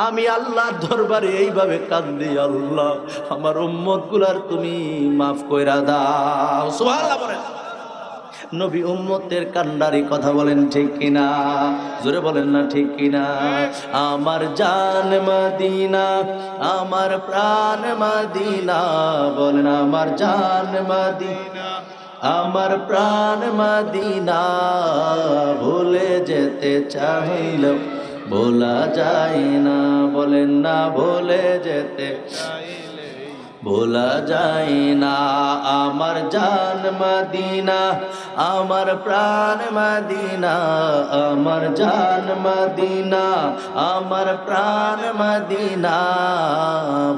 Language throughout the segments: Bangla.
আমি আল্লাহর দরবারে এইভাবে কান্দি, আল্লাহ আমার উম্মত গুলার তুমি মাফ কইরা দাও। সুবহানাল্লাহ বলেন। নবী উম্মতের কান্ডারি কথা বলেন ঠিক কিনা? জোরে বলেন না ঠিক কিনা? আমার জান মদিনা, আমার প্রাণ মদিনা, বলেন আমার জান মদিনা, আমার প্রাণ মদিনা, ভুলে যেতে চাইলেও ভোলা যায় না, বলেন না ভুলে যেতে ভোলা যায় না। আমার জান মদিনা, আমার প্রাণ মদিনা, আমার জান মদিনা, আমার প্রাণ মদিনা,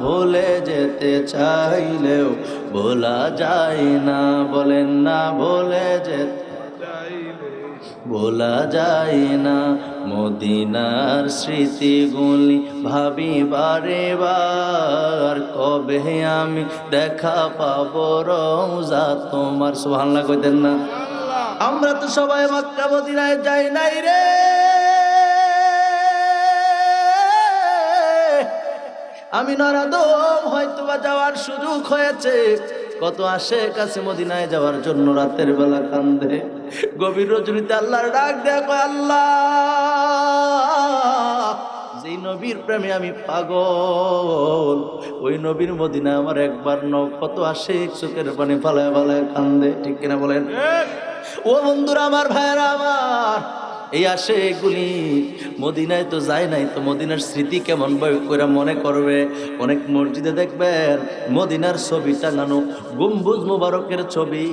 ভুলে যেতে চাইলেও ভোলা যায় না, বলেন না ভুলে যেতে ভোলা যায় না। মদিনার স্মৃতিগুলি ভাবি বারে বার, কবে আমি দেখা পাবো রওজা তোমার। সুবহানাল্লাহ কইতেন না? আমরা তো সবাই মক্কা মদিনায় যাই নাই রে। আমি নরাদম হয়তোবা যাওয়ার সুযোগ হয়েছে। কত আশেক আছে মদিনায় যাওয়ার জন্য, রাতের বেলা কান্দে, গভীর রজনীতে আল্লাহর ডাক দেখো, আল্লাহ যেই নবীর প্রেমে আমি পাগল, ওই নবীর মদিনা আমার একবার ন। কত আশেক চোখের পানি ফালায় ফালায় কান্দে, ঠিক কিনা বলেন? ও বন্ধুরা আমার, ভাইয়েরা আমার, এই আশেকগুলি মদিনায় তো যায় নাই, তো মদিনার স্মৃতি কেমন করে মনে করবে? অনেক মসজিদে দেখবেন মদিনার ছবি টাঙানো, গম্বুজ মোবারকের ছবি,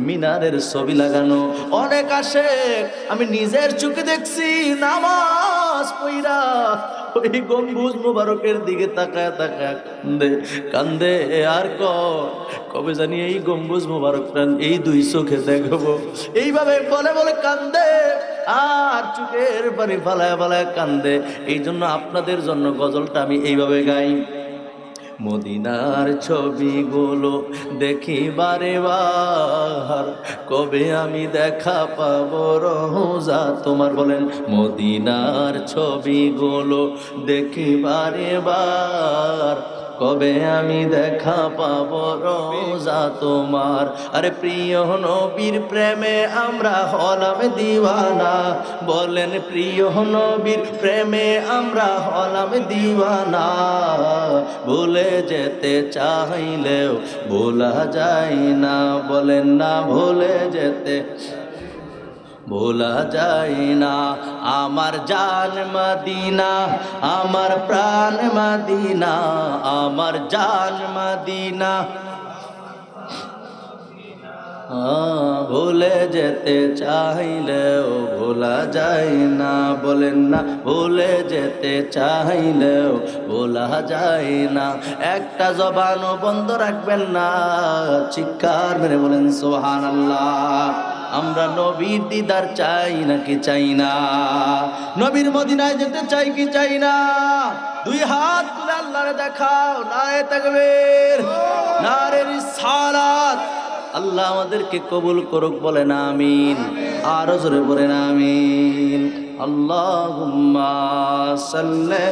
মিনারের ছবি লাগানো। অনেক আশেক আমি নিজের চোখে দেখছি নামাজ পইরা ওই গম্বুজ মোবারকের দিকে তাকায় তাকায় কান্দে কান্দে, আর কবে জানি এই গম্বুজ মোবারকটা এই দুই চোখে দেখবো, এইভাবে বলে বলে কান্দে, আর চোখের পানি ফালায় ফালায় কান্দে। এই জন্য আপনাদের জন্য গজলটা আমি এইভাবে গাই। মদিনার ছবিগুলো দেখি বারে বার, কবে আমি দেখা পাবো রওজা তোমার, বলেন। মদিনার ছবিগুলো দেখি বারে বার, কবে আমি দেখা পাবো রওজা তোমার। আরে প্রিয় নবীর প্রেমে আমরা হলাম দিওয়ানা, বলেন প্রিয় নবীর প্রেমে আমরা হলাম দিওয়ানা, ভুলে যেতে চাইলেও ভোলা যায় না, বলেন না ভুলে যেতে ভোলা যায় না। আমার জান মদিনা, আমার প্রাণ মদিনা, আমার জান মদিনা, ভুলে যেতে চাইলেও ভোলা যায় না, বলেন না ভুলে যেতে চাইলেও ভোলা যায় না। একটা জবানও বন্ধ রাখবেন না, চিৎকার মেরে বলেন সুবহানাল্লাহ। আমরা নবীর দিদার চাই নাকি চাই না? নবীর মদিনায় যেতে চাই কি চাই না? দুই হাত তুলে আল্লাহরে দেখাও, নারে তাকবীর, নারে রিসালাত। আল্লাহ আমাদেরকে কবুল করুক, বলেন আমিন। আরো জোরে বলেন আমিন। আল্লাহুম্মা সাল্লি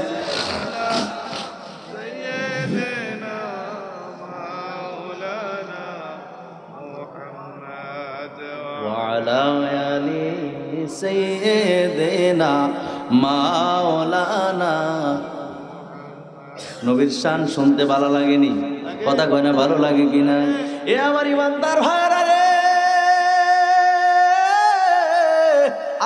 ওয়ালা আলি সাইয়্যিদিনা মাওলানা। নবীর শান শুনতে ভালো লাগেনি? কথা কয় না ভালো লাগে কিনা? এ আমার ইমানদার ভাইরা রে,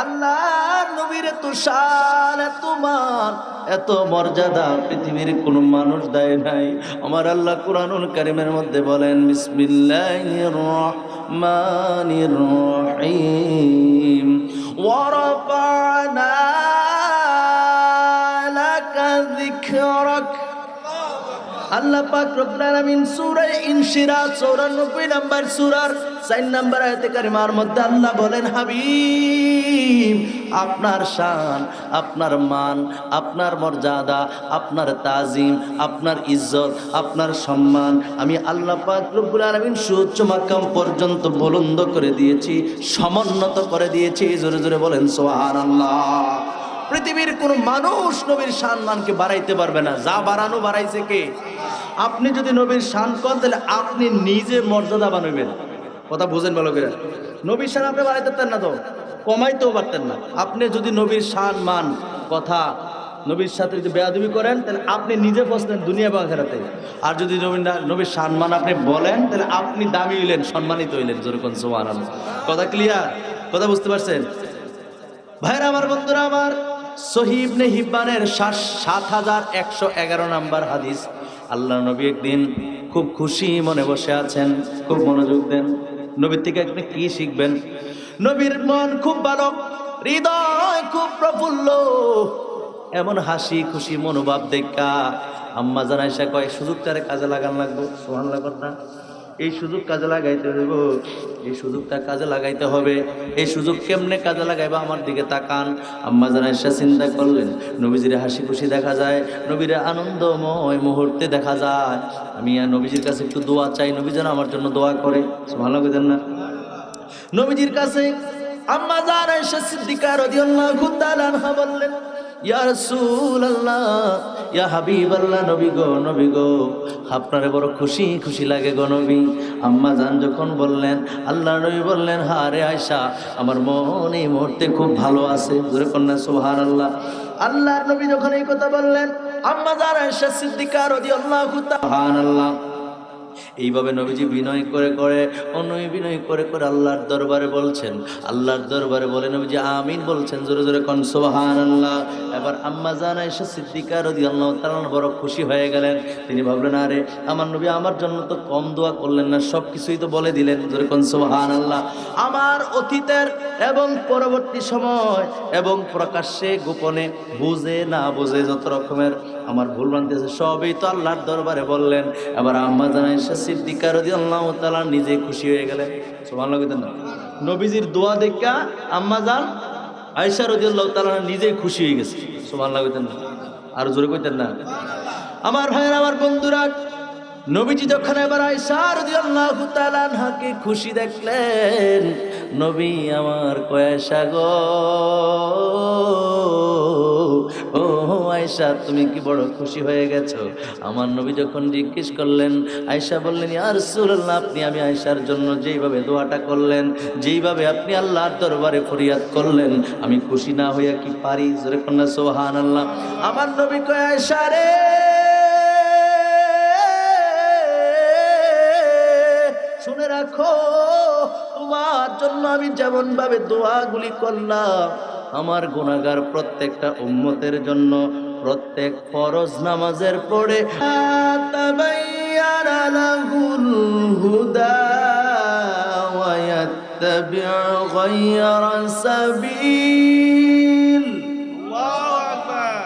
আল্লাহর নবীর এত শান, এত মান, এত মর্যাদা পৃথিবীর কোন মানুষ দেয় নাই। আমার আল্লাহ কুরআনুল কারীমের মধ্যে বলেন, বিসমিল্লাহির রহমানির রহিম, ওয়া রাফা'না লাকা যিকরাক। আল্লাহ পাক রব্বুল আলামিন সূরা ইনশিরাহ 94 নম্বর সূরার 4 নম্বর আয়াতে কারিমার মধ্যে আল্লাহ বলেন, হাবিব আপনার শান, আপনার মান, আপনার মর্যাদা, আপনার তাজিম, আপনার ইজ্জত, আপনার সম্মান আমি আল্লাহ পাক রব্বুল আলামিন সুউচ্চ মাকাম পর্যন্ত বুলন্দ করে দিয়েছি, সমুন্নত করে দিয়েছি। জোরে জোরে বলেন সুবহানাল্লাহ। পৃথিবীর কোন মানুষ নবীর সম্মানকে বাড়াইতে পারবে না। যা বাড়ানো বাড়াইছে কে? আপনি যদি নবীর শান করেন তাহলে আপনি নিজে মর্যাদা বানাবেন। কথা বুঝেন ভালো করে। নবীর শান আপনি বাড়াইতে পারতেন না, তো কমাইতেও পারতেন না। আপনি যদি নবীর শান মান কথা নবীর সাথে যদি বেয়াদবি করেন তাহলে আপনি নিজে বসলেন দুনিয়া বা আখিরাতে। আর যদি নবীর সম্মান আপনি বলেন তাহলে আপনি দামি হইলেন, সম্মানিত হইলেন। যেরকম সুবহানাল্লাহ। কথা ক্লিয়ার? কথা বুঝতে পারছেন ভাইরা আমার, বন্ধুরা আমার? সহিহ ইবনে হিব্বানের ৭,১১১ নম্বর হাদিস। আল্লাহ নবী একদিন খুব খুশি মনে বসে আছেন। খুব মনোযোগ দেন, নবীর থেকে আপনি কি শিখবেন। নবীর মন খুব ভালো, হৃদয় খুব প্রফুল্ল। এমন হাসি খুশি মনোভাব দেখা আম্মা জান আয়েশা কয়, সুযোগটারে কাজে লাগান লাগবো। সুবহানাল্লাহ। কথা এই সুযোগ কাজে লাগাইতে হইব, এই সুযোগটা কাজে লাগাইতে হবে। এই সুযোগ কেমনে কাজে লাগাইবা? আমার দিকে তাকান। আম্মা জান আয়েশা চিন্তা করলেন, নবীজির হাসি খুশি দেখা যায়, নবীর আনন্দময় মুহূর্তে দেখা যায়। আমি নবীজির কাছে একটু দোয়া চাই, নবী যেন আমার জন্য দোয়া করে। সুবহানাল্লাহ কইতেন না? নবীজির কাছে আম্মা জান আয়েশা সিদ্দিকা রাদিয়াল্লাহু তাআলা আনহা বললেন, ইয়া রাসূলুল্লাহ, ইয়া হাবিবাল্লাহ, নবী গো, নবী গো, আপনারে বড় খুশি খুশি লাগে গো নবী। আম্মা জান যখন বললেন, আল্লাহ নবী বললেন, হ্যাঁ রে আয়েশা, আমার মন এই মুহূর্তে খুব ভালো আছে। জোরে কন্যা সুবহানাল্লাহ। আল্লাহর নবী যখন এই কথা বললেন, আম্মা জান আয়েশা সিদ্দিকা রাদিয়াল্লাহু তাআলা সুবহানাল্লাহ। এইভাবে নবীজি বিনয় করে করে বিনয় করে করে আল্লাহর দরবারে বলছেন। আল্লাহর দরবারে বলে নবীজি আমিন বলছেন। জোরে জোরে কোন সুবহানাল্লাহ। এবার আম্মা জান আয়েশা সিদ্দিকা রাদিয়াল্লাহু তাআলা বড় খুশি হয়ে গেলেন। তিনি ভাবলেন, আরে আমার নবী আমার জন্য তো কম দোয়া করলেন না, সব কিছুই তো বলে দিলেন। জোরে কোন সুবহানাল্লাহ। আমার অতীতের এবং পরবর্তী সময় এবং প্রকাশ্যে গোপনে বুঝে না বুঝে যত রকমের আমার ভুল ভ্রান্তি আছে সবই তো আল্লাহর দরবারে বললেন। এবার আম্মা জান আয়েশা সিদ্দিকা রাদিয়াল্লাহু তাআলা নিজে খুশি হয়ে গেলেন। সুবহানাল্লাহ কইতেন না? নবীজির দোয়া দেখা আম্মা জান আয়েশা রাদিয়াল্লাহু তাআলা নিজেই খুশি হয়ে গেছে। সুবহানাল্লাহ কইতেন না? আর জোরে কইতেন না? আমার ভাইয়েরা, আমার বন্ধুরা, নবীজি যখন এবার আয়েশা রাদিয়াল্লাহু তাআলা আনহাকে খুশি দেখলেন, নবী আমার কয়, আয়েশা গো, ও আয়েশা, তুমি কি বড় খুশি হয়ে গেছো? আমার নবী যখন জিজ্ঞেস করলেন, আয়েশা বললেন, ইয়া রাসূলুল্লাহ, আপনি আমি আয়েশার জন্য যেইভাবে দোয়াটা করলেন, যেইভাবে আপনি আল্লাহর দরবারে ফরিয়াদ করলেন, আমি খুশি না হইয়া কি পারি? জোরে কন্যা সুবহানাল্লাহ। আমার নবী কয়, আয়েশা রে, শুনে রাখো, তোমার জন্য আমি যেমন ভাবে দোয়াগুলি করলাম, আমার গুনাহগার প্রত্যেকটা উম্মতের জন্য প্রত্যেক ফরজ নামাজের পরে তাবায়্যানা লাহুল হুদা ওয়া ইয়াত্তাবি'ু গায়রা সাবিল, আল্লাহু আকবার,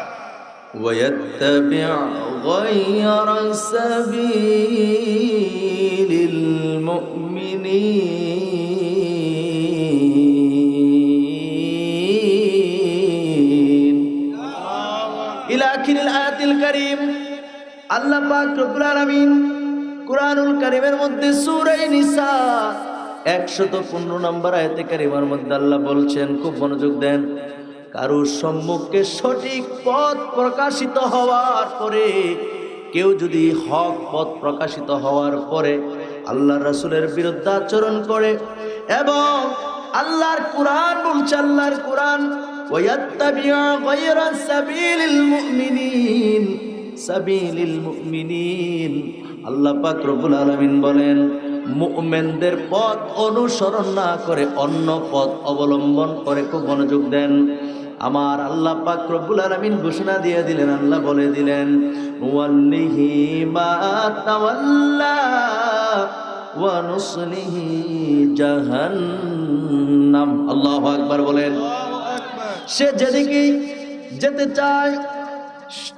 ওয়া ইয়াত্তাবি'ু গায়রা সাবিলিল মুমিনিন ইলা আখিরিল আয়াতিল কারীম। আল্লাহ পাক রব্বুল আলামিন কুরআনুল কারীমের মধ্যে সূরা নিসা 115 নম্বর আয়াতে কারীমার মধ্যে আল্লাহ বলছেন, খুব মনোযোগ দেন, কারোর সম্মুখে সঠিক পথ প্রকাশিত হওয়ার পরে, কেউ যদি হক পথ প্রকাশিত হওয়ার পরে আল্লাহর রাসূলের বিরুদ্ধে আচরণ করে এবং আল্লাহর কুরআন বলছে, আল্লাহর কুরআন, ওয়ায়াত্তাবি'ু গায়রা সাবিলিল মুমিনিন, আল্লাহ পাক রব্বুল আলামিন বলেন, মুমিনদের পথ অনুসরণ না করে অন্য পথ অবলম্বন করে। খুব মনোযোগ দেন, আমার আল্লাহ পাক রব্বুল আলামিন ঘোষণা দিয়ে দিলেন, আল্লাহ বলে দিলেন, ওয়াল্লিহি মা তাওয়াল্লা ওয়া নুসলিহি জাহান্নাম। আল্লাহু আকবার বলেন। সে যেদিকে যেতে চায়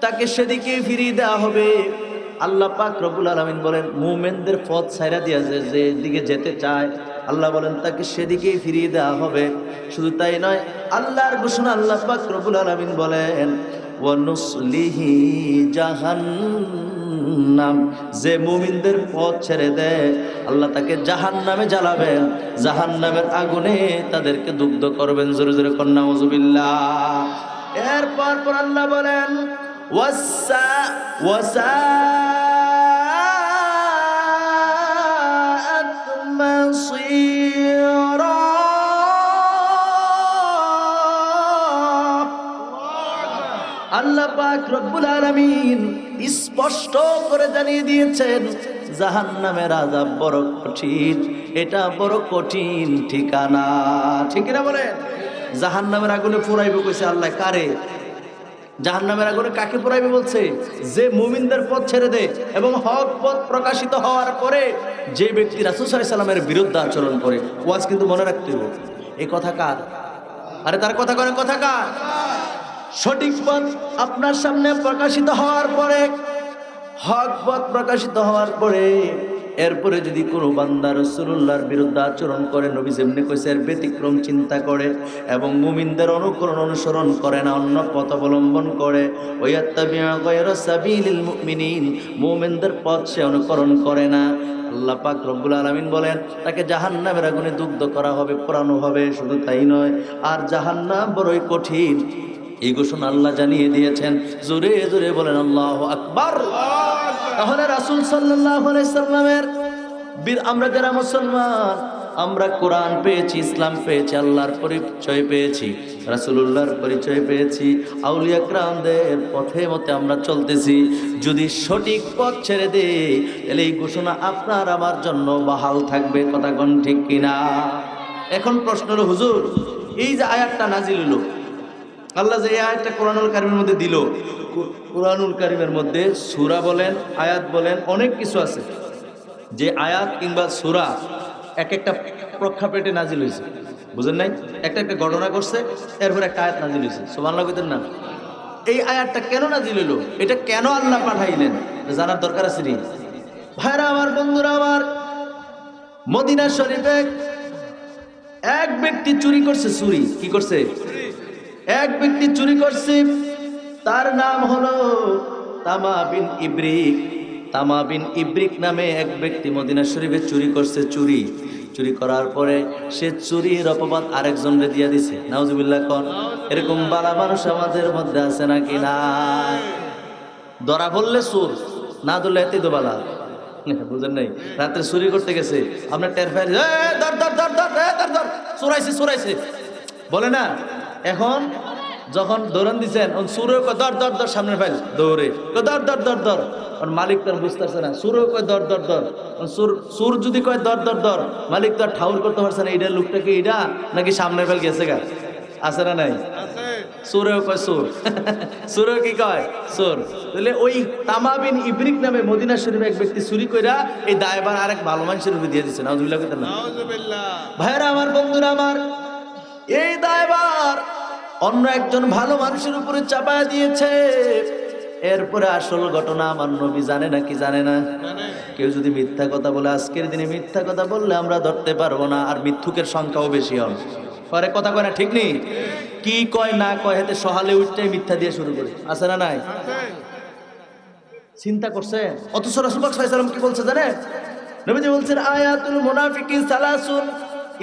তাকে সেদিকে ফিরিয়ে দেওয়া হবে। আল্লাহ পাক রব্বুল আলামিন বলেন, মুমিনদের পথ ছাইরা দিয়া যেদিকে যেতে চায় আল্লাহ বলেন তাকে সেদিকেই ফিরিয়ে দেওয়া হবে। শুধু তাই নয়, আল্লাহর ঘোষণা, আল্লাহ পাক রব্বুল আলামিন বলেন, ওয়া নুসলিহি জাহান্নাম, যে মুমিনদের পথ ছেড়ে দেয় আল্লাহ তাকে জাহান্নামে জ্বালাবেন, জাহান্নামের আগুনে তাদেরকে দগ্ধ করবেন। জোরে জোরে কন্যা নাউজুবিল্লাহ। এরপর পর আল্লাহ বলেন ওয়াসা ওয়াসাআত মাসীরা। আল্লাহ পাক রব্বুল আলামিন স্পষ্ট করে জানিয়ে দিয়েছেন জাহান্নামের আযাব বড় কঠিন, এটা বড় কঠিন ঠিকানা। ঠিক না বলেন? জাহান্নামের আগুনে পোড়াইবে কইছে আল্লাহ কারে? জাহান্নামের আগুনে কাকে পোড়াইবে বলছে? যে মুমিনদের পথ ছেড়ে দেয় এবং হক পথ প্রকাশিত হওয়ার পরে যে ব্যক্তি রাসূল সাল্লাল্লাহু আলাইহি ওয়াসাল্লামের বিরুদ্ধে আচরণ করে। ওয়াজ কিন্তু মনে রাখতে হবে, এই কথা কার? আরে তার কথা করেন, কথা কার? সঠিক পথ আপনার সামনে প্রকাশিত হওয়ার পরে, হক পথ প্রকাশিত হওয়ার পরে এরপরে যদি কোনো বান্দা রাসূলুল্লাহর বিরুদ্ধে আচরণ করে, নবী যেমনি কইছে এর ব্যতিক্রম চিন্তা করে এবং মুমিনদের অনুকরণ অনুসরণ করে না, অন্য পথ অবলম্বন করে, ওয়ায়াত্তাবিউ গায়রা সাবিলিল মুমিনিন, মুমিনদের পথ সে অনুকরণ করে না, আল্লাহ পাক রব্বুল আলামিন বলেন তাকে জাহান্নামের আগুনে দগ্ধ করা হবে, পোড়ানো হবে। শুধু তাই নয়, আর জাহান্নাম বড়ই কঠিন, এই ঘোষণা আল্লাহ জানিয়ে দিয়েছেন। জোরে জোরে বলেন আল্লাহু আকবার। তাহলে রাসূল সাল্লাল্লাহু আলাইহি সাল্লামের আমরা যারা মুসলমান, আমরা কোরআন পেয়েছি, ইসলাম পেয়েছি, আল্লাহর পরিচয় পেয়েছি, রাসূলুল্লাহর পরিচয় পেয়েছি, আউলিয়া কিরামদের পথে মতে আমরা চলতেছি। যদি সঠিক পথ ছেড়ে দেই তাহলে এই ঘোষণা আপনার আমার জন্য বহাল থাকবে। কথা কোন ঠিক কিনা? এখন প্রশ্ন হলো, হুজুর এই যে আয়াতটা নাজিল হলো, আল্লাহ যে আয়াতটা কোরআনুল কারীমের মধ্যে দিল, কোরআনুল কারীমের মধ্যে সূরা বলেন, আয়াত বলেন, অনেক কিছু আছে যে আয়াত কিংবা সূরা এক একটা প্রেক্ষাপটে নাজিল হয়েছে। বুঝেন নাই? একটা একটা ঘটনা করছে, এরপর একটা আয়াত নাজিল হয়েছে। সুবহানাল্লাহ কইতেন না? এই আয়াতটা কেন নাজিল হলো, এটা কেন আল্লাহ পাঠাইলেন, জানার দরকার আছে নি? ভাইরা আমার, বন্ধুরা আমার, মদিনা শরীফে এক ব্যক্তি চুরি করছে। চুরি কি করছে? এক ব্যক্তি চুরি করছে, তার নাম হলো তামা বিন ইবরিক। তামা বিন ইবরিক নামে এক ব্যক্তি মদিনা শরীফে চুরি করছে। চুরি করার পরে সে চুরির অপবাদ আরেকজনকে দিয়ে দিছে। নাউজুবিল্লাহ কোন? এরকম বালা মানুষ আমাদের মধ্যে আছে নাকি না? ধরা বললে চোর, না ধরলে এতে তো বালা। বুঝেন নাই? রাত্রে চুরি করতে গেছে, আপনার টের পাই ধর ধর ধর ধর ধর ধর, চোরাইছে চোরাইছে বলে না। এখন যখন দৌড়ান দিচ্ছেন, সুরে দর দর দর, সামনে ফাইল দৌড়ে দর দর দর দর, মালিক তার বুঝতে পারছে না। সুরে কয় দর দর দর, সুর যদি কয় দর দর দর, মালিক তো আর ঠাউর করতে পারছে না এইটা লোকটা কি এইটা নাকি সামনে ফেল গেছে গা। আছে না নাই? সুরেও কয় সুর, সুরেও কি কয় সুর। তাহলে ওই তামা বিন ইবরিক নামে মদিনা শরীফে এক ব্যক্তি চুরি কইরা এই দায়ভার আরেক ভালো মানুষের উপরে দিয়ে দিচ্ছে। নাউজুবিল্লাহ কইতেন না? ভাইরা আমার, বন্ধুরা আমার, এই দায়ভার অন্য একজন ভালো মানুষের উপরে চাপায় দিয়েছে। এরপরে আসল ঘটনা আমার নবী জানে না কি জানে না? কেউ যদি মিথ্যা কথা বলে, আজকের দিনে মিথ্যা কথা বললে আমরা ধরতে পারবো না, আর মিথ্যুকের সংখ্যাও বেশি হন। পরে কথা কয় না, ঠিক নেই? কি কয় না কয়, হেতে সহালে উঠতে মিথ্যা দিয়ে শুরু করে। আছে না নাই? চিন্তা করছে? অথচ রাসূল পাক সাল্লাল্লাহু আলাইহি ওয়াসাল্লাম কি বলছে জানে? নবীজি বলছেন আয়াতুল মুনাফিকিন সালাসুন,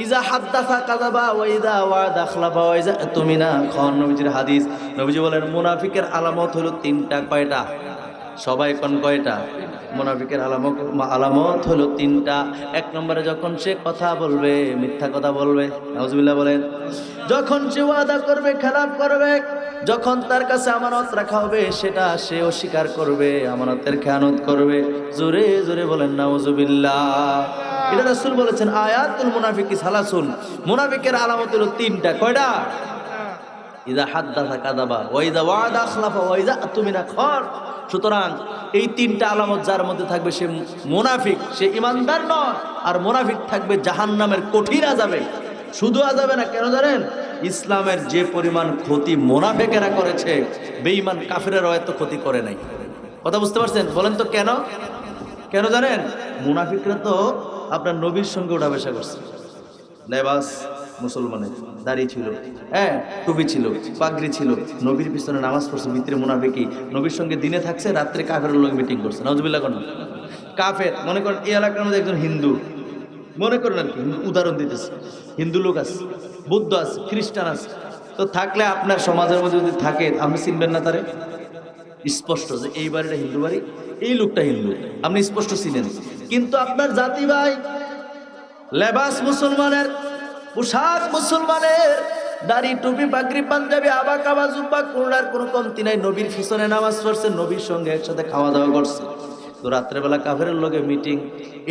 ইজা হাদ্দাসা কাযাবা ওয়া ইজা ওয়াদা আখলাফা ওয়া ইজা তুমিনা খান। নবীজির হাদিস। নবীজি বলেন মুনাফিকের আলামত হলো তিনটা। কয়টা? সবাই কোন কয়টা? মুনাফিকের আলামত হলো তিনটা। এক নম্বরে যখন সে কথা বলবে মিথ্যা কথা বলবে। নাউজুবিল্লাহ বলেন। যখন সে ওয়াদা করবে খেলাপ করবে। যখন তার কাছে আমানত রাখা হবে সেটা সে অস্বীকার করবে, আমানতের খেয়ানত করবে। জোরে জোরে বলেন নাউজুবিল্লাহ। এটা রাসূল বলেছেন আয়াতুল মুনাফিকি সালাসুন, মুনাফিকের আলামত হলো তিনটা। কয়টা? ইজা হাদ্দাসা কাযাবা ওয়া ইজা ওয়াদা আখলাফা ওয়া ইজা তুমিনা খান। সুতরাং এই তিনটা আলামত যার মধ্যে থাকবে সে মুনাফিক, সে ইমানদার নয়। আর মুনাফিক থাকবে জাহান্নামের কঠিন আযাবে। শুধু আযাবে না, কেন জানেন? ইসলামের যে পরিমাণ ক্ষতি মুনাফিকেরা করেছে, বেঈমান কাফেরেরা এত ক্ষতি করে নাই। কথা বুঝতে পারছেন? বলেন তো কেন? কেন জানেন? মুনাফিকরা তো আপনার নবীর সঙ্গে উঠা বসা করছে। লেবাস মুসলমানের, দাড়ি ছিল, হ্যাঁ টুপি ছিল, পাগড়ি ছিল, নবীর পিছনে নামাজ পড়ছে। ভিতরে মুনাফিকি, নবীর সঙ্গে দিনে থাকছে, রাত্রে কাফেরের লোক মিটিং করছে। নাউজুবিল্লাহ কোন? কাফের মনে করেন এই এলাকার মধ্যে একজন হিন্দু, মনে করেন আর কি, উদাহরণ দিতেছে, হিন্দু লোক আছে, বৌদ্ধ আছে, খ্রিস্টান আছে, তো থাকলে আপনার সমাজের মধ্যে যদি থাকে আপনি চিনবেন না তারে? স্পষ্ট যে এই বাড়িটা হিন্দু বাড়ি, এই লোকটা হিন্দু, আপনি স্পষ্ট চিনেন। কিন্তু আপনার জাতি ভাই, লেবাস মুসলমানের, পোশাক মুসলমানের, দাড়ি টুপি পাগড়ি পাঞ্জাবি আবা কাবা জুব্বা কোরআর কোনো কমতি নাই। নবীর পিছনে নামাজ পড়ছে, নবীর সঙ্গে একসাথে খাওয়া দাওয়া করছে, তো রাত্রেবেলা কাফেরের লগে মিটিং।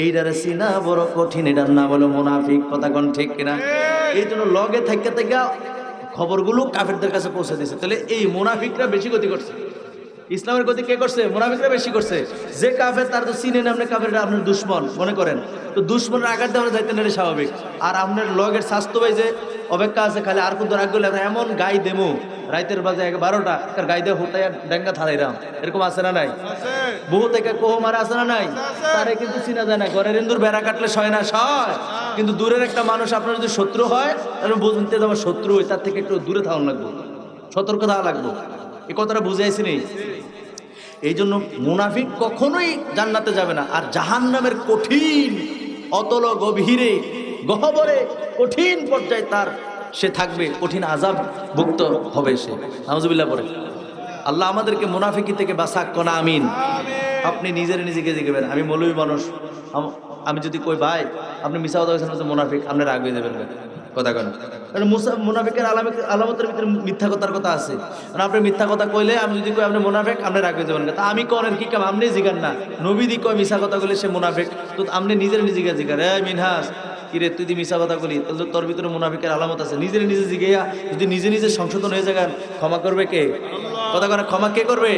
এইটারে চিনা বড় কঠিন, এটার নাম হলো মুনাফিক। কথা কোন ঠিক কিনা? এই জন্য লগে থেকে থেকে খবরগুলো কাফেরদের কাছে পৌঁছে দিচ্ছে। তাহলে এই মুনাফিকরা বেশি গতি করছে। ইসলামের গতি কে করছে? মুনাফিকরা বেশি করছে। যে কাফের তার তো চিনেন আপনি, কাফেররা আপনার দুশ্মন মনে করেন, তো দুশ্মনের আঘাত দেওয়া যাইতে না, স্বাভাবিক। আর আপনার লগের স্বাস্থ্য ভাই যে অপেক্ষা আছে খালি আর কোন রাগ করলে এমন গাই দেমো রাইতের বাজে 12টা তার গাই দিয়ে হোটাইয়া ডেঙ্গা থালাইরাম, এরকম আছে না নাই? বহু থেকে কোহ মারা আছে না নাই? তারে কিন্তু চিনা যায় না। ঘরের ইন্দুর বেড়া কাটলে সয় না, সয়। কিন্তু দূরের একটা মানুষ আপনার যদি শত্রু হয়, তাহলে বুঝতে আমার শত্রু হয়, তার থেকে একটু দূরে থাকা লাগবো, সতর্ক থাকা লাগবো। এই কথাটা বুঝাইছি নি? এই জন্য মুনাফিক কখনোই জান্নাতে যাবে না। আর জাহান্নামের কঠিন অতল গভীরে গহ্বরে কঠিন পর্যায়ে তার সে থাকবে, কঠিন আযাব ভুক্ত হবে সে। নাউজুবিল্লাহ পড়ে। আল্লাহ আমাদেরকে মুনাফিকি থেকে বাঁচাক কোন আমিন। আপনি নিজের নিজেকে জিজ্ঞেবেন, আমি মৌলবী মানুষ, আমি যদি কই ভাই আপনি মিছা কথা বলছেন মুনাফিক, আপনি রাগ হয়ে যাবেন কথা কেন? কারণ মুনাফিকের আলামতের ভিতরে মিথ্যা কথার কথা আছে। কারণ আপনি মিথ্যা কথা কইলে আমি যদি কই আপনি মুনাফিক, আপনি রাগ হয়ে যাবেন। তা আমি করেন কি কাম? আপনি জিগান না, নবী দি কয় মিছা কথা কইলে সে মুনাফিক, তো আপনি নিজের নিজেকে জিগান, এ মিনহাস কিরে তুই মিছা কথা বলি, তাহলে তোর ভিতরে মুনাফিকের আলামত আছে। নিজের নিজে জিগাইয়া যদি নিজে নিজে সংশোধন হয়ে যাবেন, ক্ষমা করবে কে? কথা করে ক্ষমা কে করবে?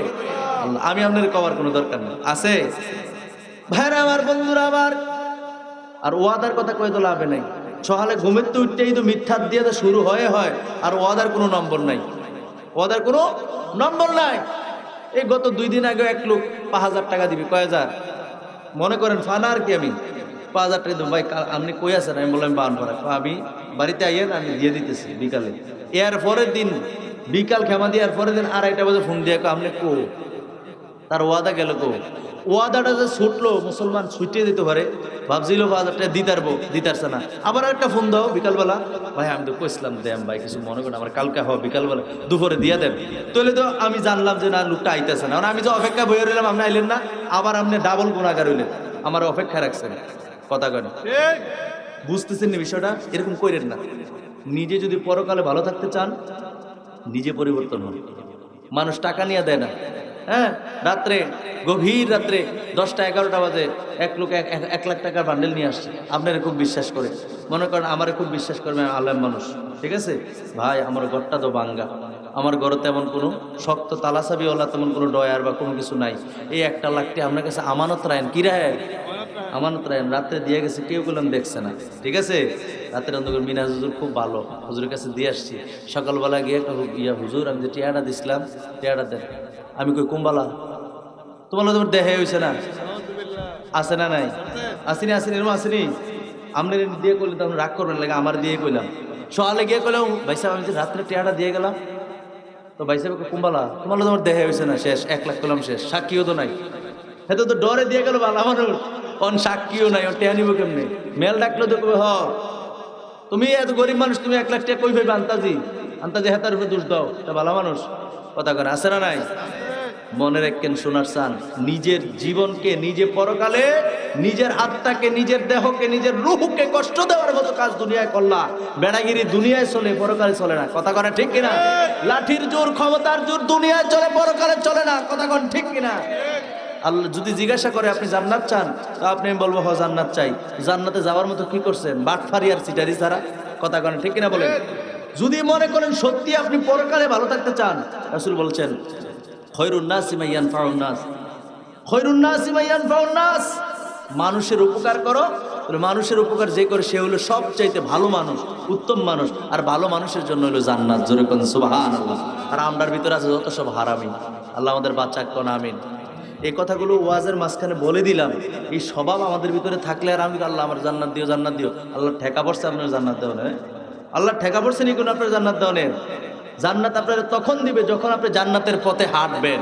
আল্লাহ। আমি আপনার কবার কোনো দরকার নেই আছে ভাইরা আমার, বন্ধুরা আমার। আর ওয়াদার কথা কয়ে তো লাভে নাই। সকালে ঘুমের তো উঠতেই তো মিথ্যার দিয়ে তো শুরু হয়, আর ওয়াদার কোনো নম্বর নাই, ওয়াদার কোনো নম্বর নাই। এই গত 2 দিন আগে এক লোক 5,000 টাকা দিবি, কয় হাজার মনে করেন, ফানা আর কি, আমি 5,000 টাকা দেবো। ভাই আপনি কই আছেন? আমি বললাম বানপাড়া। আমি বাড়িতে আইয়েন, আমি দিয়ে দিতেছি বিকালে। এর পরের দিন বিকাল খেমা দিয়ে আর পরের দিন 2:30 বাজে ফোন দিয়ে আপনি কো, তার ওয়াদা গেল কো। ওয়াদাটা যে ছুটলো, মুসলমান ছুটিয়ে দিতে পারে ভাবছিল 5,000 টাকা দিতারছে না। আবার একটা ফোন দাও বিকালবেলা, ভাই আমি তো কইছিলাম দেন ভাই, কিছু মনে করেন আমার কালকে হওয়া বিকালবেলা দুপুরে দিয়া দেন। তাহলে তো আমি জানলাম যে না লোকটা আইতেছে না। আমি যে অপেক্ষা বইয়ে রইলাম, আপনি আইলেন না, আবার আপনি ডাবল গুণাগার হইলেন, আমার অপেক্ষা রাখছেন। কথা কেন বুঝতেছেন না বিষয়টা? এরকম করেন না। নিজে যদি পরকালে ভালো থাকতে চান, নিজে পরিবর্তন হন। মানুষ টাকা নিয়ে দেয় না। হ্যাঁ, রাত্রে গভীর রাত্রে 10টা-11টা বাজে এক লোক 1 লাখ টাকার বান্ডেল নিয়ে আসছে, আপনারা খুব বিশ্বাস করে, মনে করেন আমারে খুব বিশ্বাস করবে, আলেম মানুষ, ঠিক আছে ভাই আমার ঘরটা তো ভাঙ্গা, আমার ঘরে তেমন কোনো শক্ত তালাচাবিওয়ালা তেমন কোনো ডয়ার বা কোনো কিছু নাই, এই 1 লাখ টাকা আপনার কাছে আমানত রাখেন। কি রাখেন? আমানত রাখেন। রাত্রে দিয়ে গেছে, কেউ গুলো দেখছে না, ঠিক আছে। রাতের অন্ধকার মিনাজ হুজুর খুব ভালো, হুজুরের কাছে দিয়ে আসছি। সকালবেলা গিয়ে হুজুর আমি যে টিয়াটা দিছিলাম, টিয়াটা দেন। আমি কই কুম্বালা, তোমার তোমার দেহে হয়েছে না? আছে না নাই? আসিনি আসিনি, এরকম আসিনি। আপনি দিয়ে করলে তো আপনি রাগ করবেন লাগে, আমার দিয়ে কইলাম। সকালে গিয়ে কইলাম ভাই সাহেব আমি যে রাত্রে টিয়াটা দিয়ে গেলাম, তো ভাই সাহেব কুম্বালা, তোমার তোমার দেহে হয়েছে না? শেষ, 1 লাখ করলাম শেষ, সাক্ষীও তো নাই। হ্যাঁ তো ডরে দিয়ে গেল ভালো মানুষ, অন সাক্ষীও নাই, ও টেয়া নিব কেমনি? মেল ডাকলো তো কবে হ তুমি এত গরিব মানুষ, তুমি 1 লাখ টাকা কই ভাইবে? আন্তাজি হেতার উপরে দোষ দাও, তা ভালো মানুষ কথা করে আছে না নাই? মনে রাখেন শোনার চান, নিজের জীবনকে নিজে পরকালে নিজের আত্মাকে নিজের দেহকে নিজের রূহকে কষ্ট দেওয়ার মতো কাজ দুনিয়ায় করলা, বেড়াগিরি দুনিয়ায় চলে, পরকালে চলে না। কথা কন ঠিক কিনা? লাঠির জোর ক্ষমতার জোর দুনিয়ায় চলে, পরকালে চলে না। কথা কন ঠিক কিনা? আল্লাহ যদি জিজ্ঞাসা করে আপনি জান্নাত চান, তা আপনি বলবো হ জান্নাত চাই। জান্নাতে যাওয়ার মতো কি করছেন? বাটফারি আর সিটারি ছাড়া। কথা কন ঠিক কিনা বলেন? যদি মনে করেন সত্যি আপনি পরকালে ভালো থাকতে চান, রাসূল বলছেন খয়রুন নাসি মান ইয়ানফাউন নাস, খয়রুন নাসি মান ইয়ানফাউন নাস, মানুষের উপকার করো। মানুষের উপকার যে করে সে হলো সবচাইতে ভালো মানুষ, উত্তম মানুষ। আর ভালো মানুষের জন্য হলো জান্নাত। জোরে কোন সুবহানাল্লাহ। আর আমরার ভিতরে আছে যত সব হারামি, আল্লাহ আমাদের বাঁচাক কোন আমিন। এই কথাগুলো ওয়াজের মাঝখানে বলে দিলাম। এই স্বভাব আমাদের ভিতরে থাকলে, আর আমি আল্লাহ আমার জান্নাত দিও, জান্নাত দিও, আল্লাহ ঠেকা পড়ছে আপনার জান্নাত দেওয়ানে, আল্লাহ ঠেকা পড়ছে নি কোন আপনার জান্নাত দেওয়ানে? জান্নাত আপনার তখন দিবে যখন আপনি জান্নাতের পথে হাঁটবেন,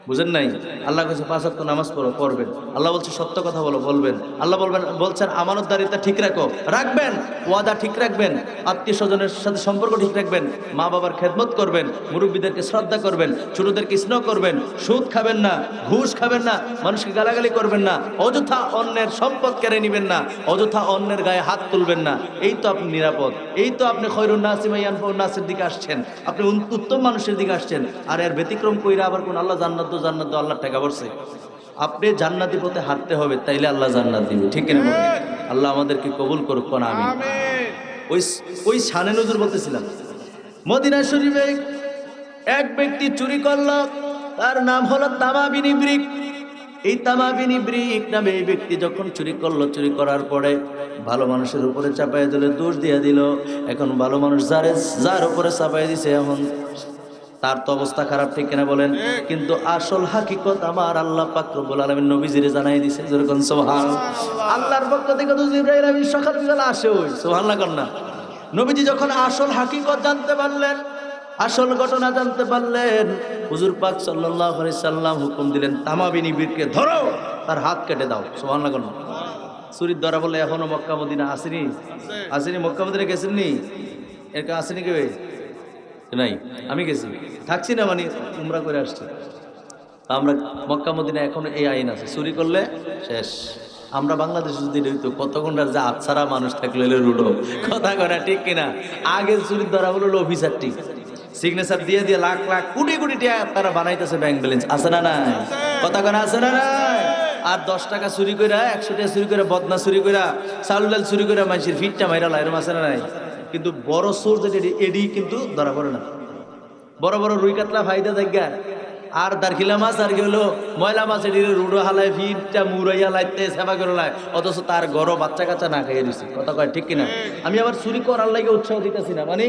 বুঝেন নাই? আল্লাহ কাছে 5 ওয়াক্ত নামাজ পড়ো, পড়বেন। আল্লাহ বলছে সত্য কথা বলো, বলবেন। আল্লাহ বলছেন আমানতদারিতা ঠিক রাখো, রাখবেন। ওয়াদা ঠিক রাখবেন, আত্মীয় স্বজনের সাথে সম্পর্ক ঠিক রাখবেন, মা বাবার খেদমত করবেন, মুরব্বীদেরকে শ্রদ্ধা করবেন, ছোটদেরকে স্নেহ করবেন, সুদ খাবেন না, ঘুষ খাবেন না, মানুষকে গালাগালি করবেন না, অযথা অন্যের সম্পদ কেড়ে নেবেন না, অযথা অন্যের গায়ে হাত তুলবেন না। এই তো আপনি নিরাপদ, এই তো আপনি খৈরুন নাসি মান ইয়ানফাউন নাসের দিকে আসছেন, আপনি উত্তম মানুষের দিকে আসছেন। আর এর ব্যতিক্রম কইরা আবার কোন আল্লাহ জান্নাত জান্নাত আল্লাহ টাকা বলছে। আপনি জান্নাতি পথে হাঁটতে হবে, তাইলে আল্লাহ জান্নাত দিবে, ঠিক কিনা বলেন? আল্লাহ আমাদেরকে কবুল করুক, কোন আমিন। ওই শানে নজর বলতেছিলাম, মদিনা শরীফে এক ব্যক্তি চুরি করল, তার নাম হলো তামা বিন ইবরিক। এই তামা বিন ইবরিক নামে এই ব্যক্তি যখন চুরি করলো, চুরি করার পরে ভালো মানুষের উপরে চাপাই দিল, দোষ দিয়ে দিল। এখন ভালো মানুষ যার উপরে চাপাই দিছে, এখন তার তো অবস্থা খারাপ, ঠিক কিনা বলেন? কিন্তু আসল হাকিকত আমার আল্লাহ পাক রব্বুল আলামিন নবীজিরে জানাই দিয়েছে, যেরকম সুবহানাল্লাহ। আল্লাহর পক্ষ থেকে তো জিবরাইল আমিন সকাল বিকাল আসে, ওই সুবহানাল্লাহ কর না। নবীজি যখন আসল হাকিকত জানতে পারলেন, আসল ঘটনা জানতে পারলেন, হুজুর পাক সাল্লাল্লাহু আলাইহি সাল্লাম হুকুম দিলেন, তামা বিন ইবরিককে ধরো, তার হাত কেটে দাও। সুবহানাল্লাহ কর না। চুরির ধরা বলে এখনো মক্কা মদিনা আসেনি, আসেনি, মক্কা মদিনা গেছেননি? এরকম আসেনি কেউ? নাই, আমি গেছি, থাকছি না, মানে উমরা করে আসছি। আমরা মক্কা মদিনা এখনো এই আইন আছে, চুরি করলে শেষ। আমরা বাংলাদেশে যদি হইতো কত ঘন্টার যে আচ্ছারা মানুষ থাকলে রুডো, কথা কয় না, ঠিক কিনা? আগে চুরির ধরা বললো অফিসারটি সিগনেচার দিয়ে দিয়ে লাখ লাখ কোটি কোটি টাকা তারা বানাইতেছে ব্যাংক ব্যালেন্স, আছে না নাই? কথা কয় না, আছে না নাই? আর 10 টাকা চুরি করে, 100 টাকা চুরি করে, বদনা চুরি করে, চাউল ডাল চুরি করে মানুষের ফিটটা মাইরা লাইরম, আছে না নাই? কিন্তু বড় চোর যেটা এডি কিন্তু ধরা পড়ে না। বড় বড় রুই কাতলা ফাইদা দেখা, আর দারখিলা মাছ আর কি হলো ময়লা মাছ, এটি রুডো হালায় ফিটটা মুড়াইয়া লাইতে সেবা করে লাই, অথচ তার গরো বাচ্চা কাচ্চা না খাইয়ে দিচ্ছে। কথা কয় ঠিক কিনা? আমি আবার চুরি করার লাগে উৎসাহ দিতেছি না, মানে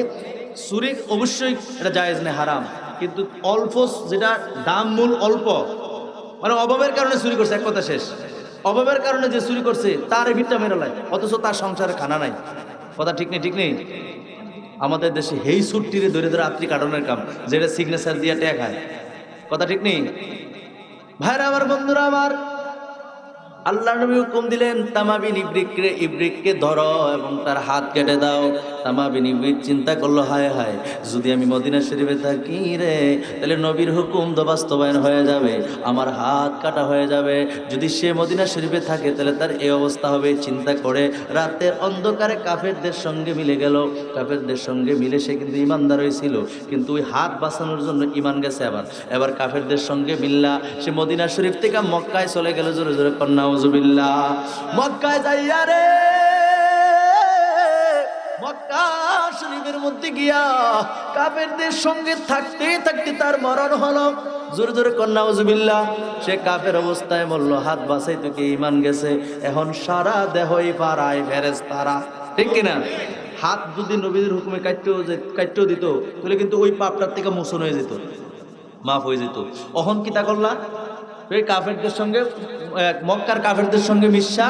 চুরি অবশ্যই এটা জায়েজ নেই, হারাম, কিন্তু অল্প যেটা দাম মূল অল্প, মানে অভাবের কারণে চুরি করছে, এক কথা শেষ। অভাবের কারণে যে চুরি করছে তার ভিটটা মেরে লাই, অথচ তার সংসারে খানা নাই। কথা ঠিক নেই, ঠিক নেই? আমাদের দেশে হেই ছুট্টিরে ধরে ধরে রাত্রি কাটানোর কাম, যেটা সিগনেচার দিয়ে ট্যাগ খায়। কথা ঠিক নেই? ভাইরা আমার, বন্ধুরা আমার, আল্লাহ নবী হুকুম দিলেন, তামা বিন ইবরিককে ধরো এবং তার হাত কেটে দাও। তামা বিন ইবরিক চিন্তা করলো, হায় হায়, যদি আমি মদিনা শরীফে থাকি রে, তাহলে নবীর হুকুম তো বাস্তবায়ন হয়ে যাবে, আমার হাত কাটা হয়ে যাবে। যদি সে মদিনা শরীফে থাকে তাহলে তার এই অবস্থা হবে। চিন্তা করে রাতের অন্ধকারে কাফেরদের সঙ্গে মিলে গেল। কাফেরদের সঙ্গে মিলে সে কিন্তু ইমানদার হয়েছিল, কিন্তু ওই হাত বাঁচানোর জন্য ইমান গেছে। এবার কাফেরদের সঙ্গে মিল্লা সে মদিনা শরীফ থেকে মক্কায় চলে গেল। জোরে জোরে কন্যা নাউজুবিল্লাহ। মক্কায় যাইয়া রে, মক্কা শরীফের মধ্যে গিয়া কাফেরদের সঙ্গে থাকতে থাকতে তার মরণ হলো। জোরে জোরে কন্যা নাউজুবিল্লাহ। সে কাফের অবস্থায় মরল, হাত বাঁচাইতে কি ইমান গেছে। এখন সারা দেহই পাড়ায় ফেরেশতারা, ঠিক কিনা? হাত যদি নবীর হুকুমে কাটতেও দিত তাহলে কিন্তু ওই পাপটার থেকে মোচন হয়ে যেত, মাফ হয়ে যেত। অহন কিতা করলা, ওই কাফেরদের সঙ্গে, মক্কার কাফেরদের সঙ্গে মিশা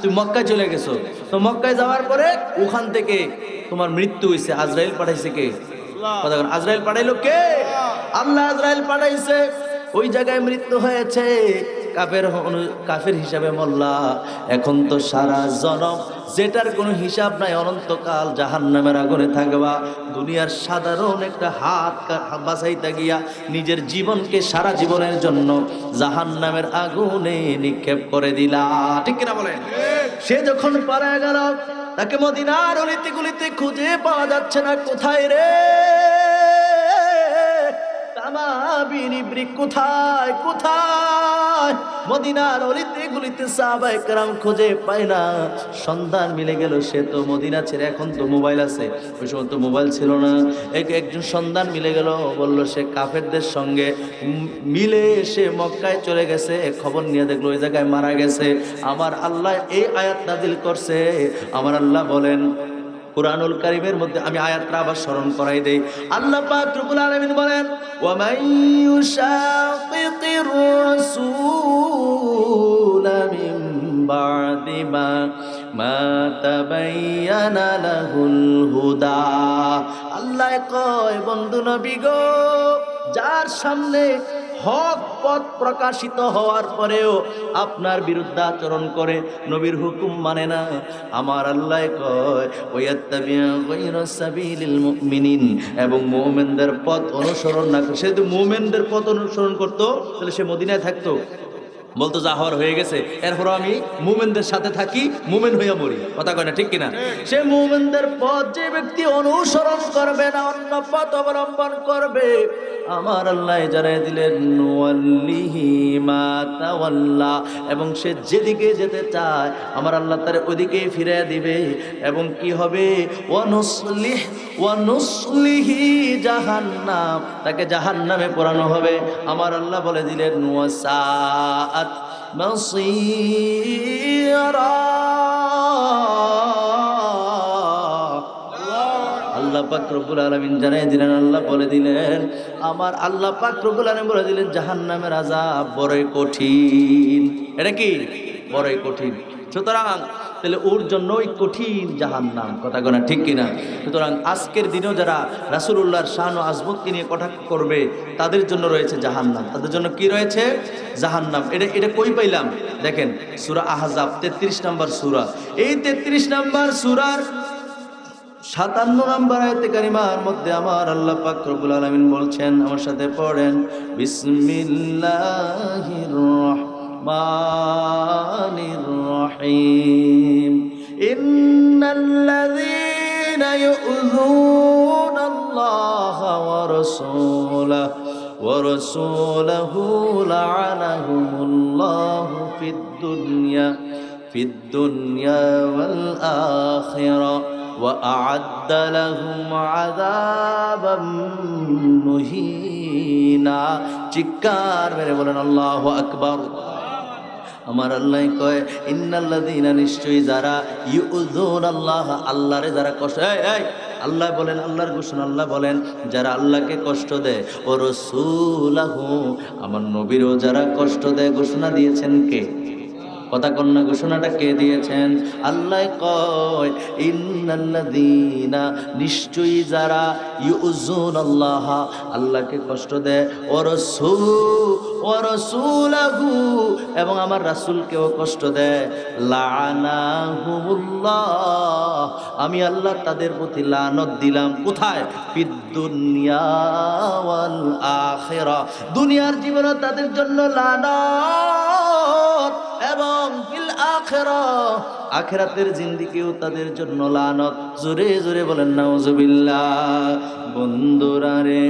তুমি মক্কায় চলে গেছো। তো মক্কায় যাওয়ার পরে ওখান থেকে তোমার মৃত্যু হয়েছে। আজরাইল পাঠাইছে কে? আজরাইল পাঠাইলো কে? আল্লাহ আজরাইল পাঠাইছে। ওই জায়গায় মৃত্যু হয়েছে, কাফের হিসাবে মল্লা। এখন তো সারা জনম, যেটার কোনো হিসাব নাই, অনন্তকাল জাহান্নামের আগুনে থাকবা। দুনিয়ার সাধারণ একটা হাত বাঁচাইতে গিয়া নিজের জীবনকে সারা জীবনের জন্য জাহান্নামের আগুনে নিক্ষেপ করে দিলা, ঠিক কিনা বলেন? সে যখন পারা গেল, তাকে মদিনার অলিতে গলিতে খুঁজে পাওয়া যাচ্ছে না। কোথায় রে তামা বিন ইবরিক, কোথায় কোথায়? মদিনার অলিতে গলিতে সাহাবায়ে কেরাম খুঁজে পায় না। সন্ধান মিলে গেল, সে তো মদিনা ছেড়ে, এখন তো মোবাইল আছে, ওই সময় তো মোবাইল ছিল না। একজন সন্ধান মিলে গেল, বলল সে কাফেরদের সঙ্গে মিলে সে মক্কায় চলে গেছে। খবর নিয়ে দেখলো ওই জায়গায় মারা গেছে। আমার আল্লাহ এই আয়াত নাযিল করছে। আমার আল্লাহ বলেন কুরআনুল কারীমের মধ্যে, আমি আয়াতটা আবার স্মরণ করাই দেই। আল্লাহ পাক রব্বুল আলামিন বলেন, ওয়া মান ইউশাকিকির রাসূলা মিন বা'দি মা তাবায়্যানা লাহুল হুদা। আল্লাহ কয়, বন্ধু নবী গো, যার সামনে হক পথ প্রকাশিত হওয়ার পরেও আপনার বিরুদ্ধে আচরণ করে, নবীর হুকুম মানে না, আমার আল্লাহ কয় ওয়াত্তাবিউ গায়রা সাবিলিল মুমিনিন, এবং মুমিনদের পথ অনুসরণ না করে। সে যদি মুমিনদের পথ অনুসরণ করতো তাহলে সে মদিনায় থাকতো, বলতো যা হওয়ার হয়ে গেছে, এরপর আমি মুমিনদের সাথে থাকি, মুমিন হইয়া মরি। কথা কয় না, ঠিক কিনা? সে মুমিনদের পথ যে ব্যক্তি অনুসরণ করবে না, অন্য পথ অবলম্বন করবে, আমার আল্লাহ জানাই দিলেন ওয়াল্লিহি মা তাওয়াল্লা, এবং সে যেদিকে যেতে চায় আমার আল্লাহ তার ওইদিকেই ফিরিয়ে দিবে। এবং কি হবে? ওয়ানুসলিহি জাহান্নাম, তাকে জাহান্নামে পোড়ানো হবে। আমার আল্লাহ বলে দিলেন ওয়াসাআত মাসীরা। আল্লাহ পাক রব্বুল আলামিন জানাই দিলেন, আল্লাহ বলে দিলেন, আমার আল্লাহ পাক রব্বুল আলামিন বলে দিলেন জাহান্নামের আযাব বড়ই কঠিন। এটা কি? বড়ই কঠিন। সুতরাং তাহলে ওর জন্যই কঠিন জাহান্নাম। কথা গোনা, ঠিক কিনা? সুতরাং আজকের দিনেও যারা রাসূলুল্লাহর শান ও আজমতকে নিয়ে কটাক্ষ করবে তাদের জন্য রয়েছে জাহান্নাম। তাদের জন্য কি রয়েছে? জাহান্নাম। এটা কই পাইলাম? দেখেন সূরা আহজাব 33 নম্বর সূরা। এই 33 নম্বর সূরার 57 নম্বর আয়াতে কারিমার মধ্যে আমার আল্লাহ পাক রব্বুল আলামিন বলছেন, আমার সাথে পড়েন, বিসমিল্লাহির রাহমানির রহিম। ইন্নাল্লাযীনা ইউযুনাল্লাহা ওয়া রাসূলাহু লা'আনাহুমুল্লাহু ফিদ দুনিয়া ওয়াল আখিরাহ وأعد لهم عذابا مهينا। চিৎকার মেরে বলেন আল্লাহু আকবার। আমার আল্লাহ কয় ইন্নাল্লাযীনা, নিশ্চয়ই যারা ইউযুনাল্লাহ, আল্লাহরে যারা কষ্ট, আল্লাহ বলেন, আল্লাহর ঘোষণা, আল্লাহ বলেন যারা আল্লাহকে কষ্ট দেয়, ও রাসূলাহু, আমার নবীরও যারা কষ্ট দেয়, ঘোষণা দিয়েছেন কে? কথা কন্যা, ঘোষণাটা কে দিয়েছেন? আল্লাহ কয় ইন্নাল্লাযীনা, নিশ্চয়ই যারা ইউযুনাল্লাহ, আল্লাহকে কষ্ট দেয়, ওয়া রাসূলাহু, এবং আমার রাসূলকেও কষ্ট দেয়, লা'আনাহুমুল্লাহ, আমি আল্লাহ তাদের প্রতি লানত দিলাম। কোথায়? ফিদ দুনিয়া ওয়াল আখিরাহ, দুনিয়ার জীবনে তাদের জন্য লানত, এবং ফিল আখিরাহ, আখিরাতের জিন্দেগিও তাদের জন্য লানত। জোরে জোরে বলেন নাউজুবিল্লাহ। বন্ধুরা রে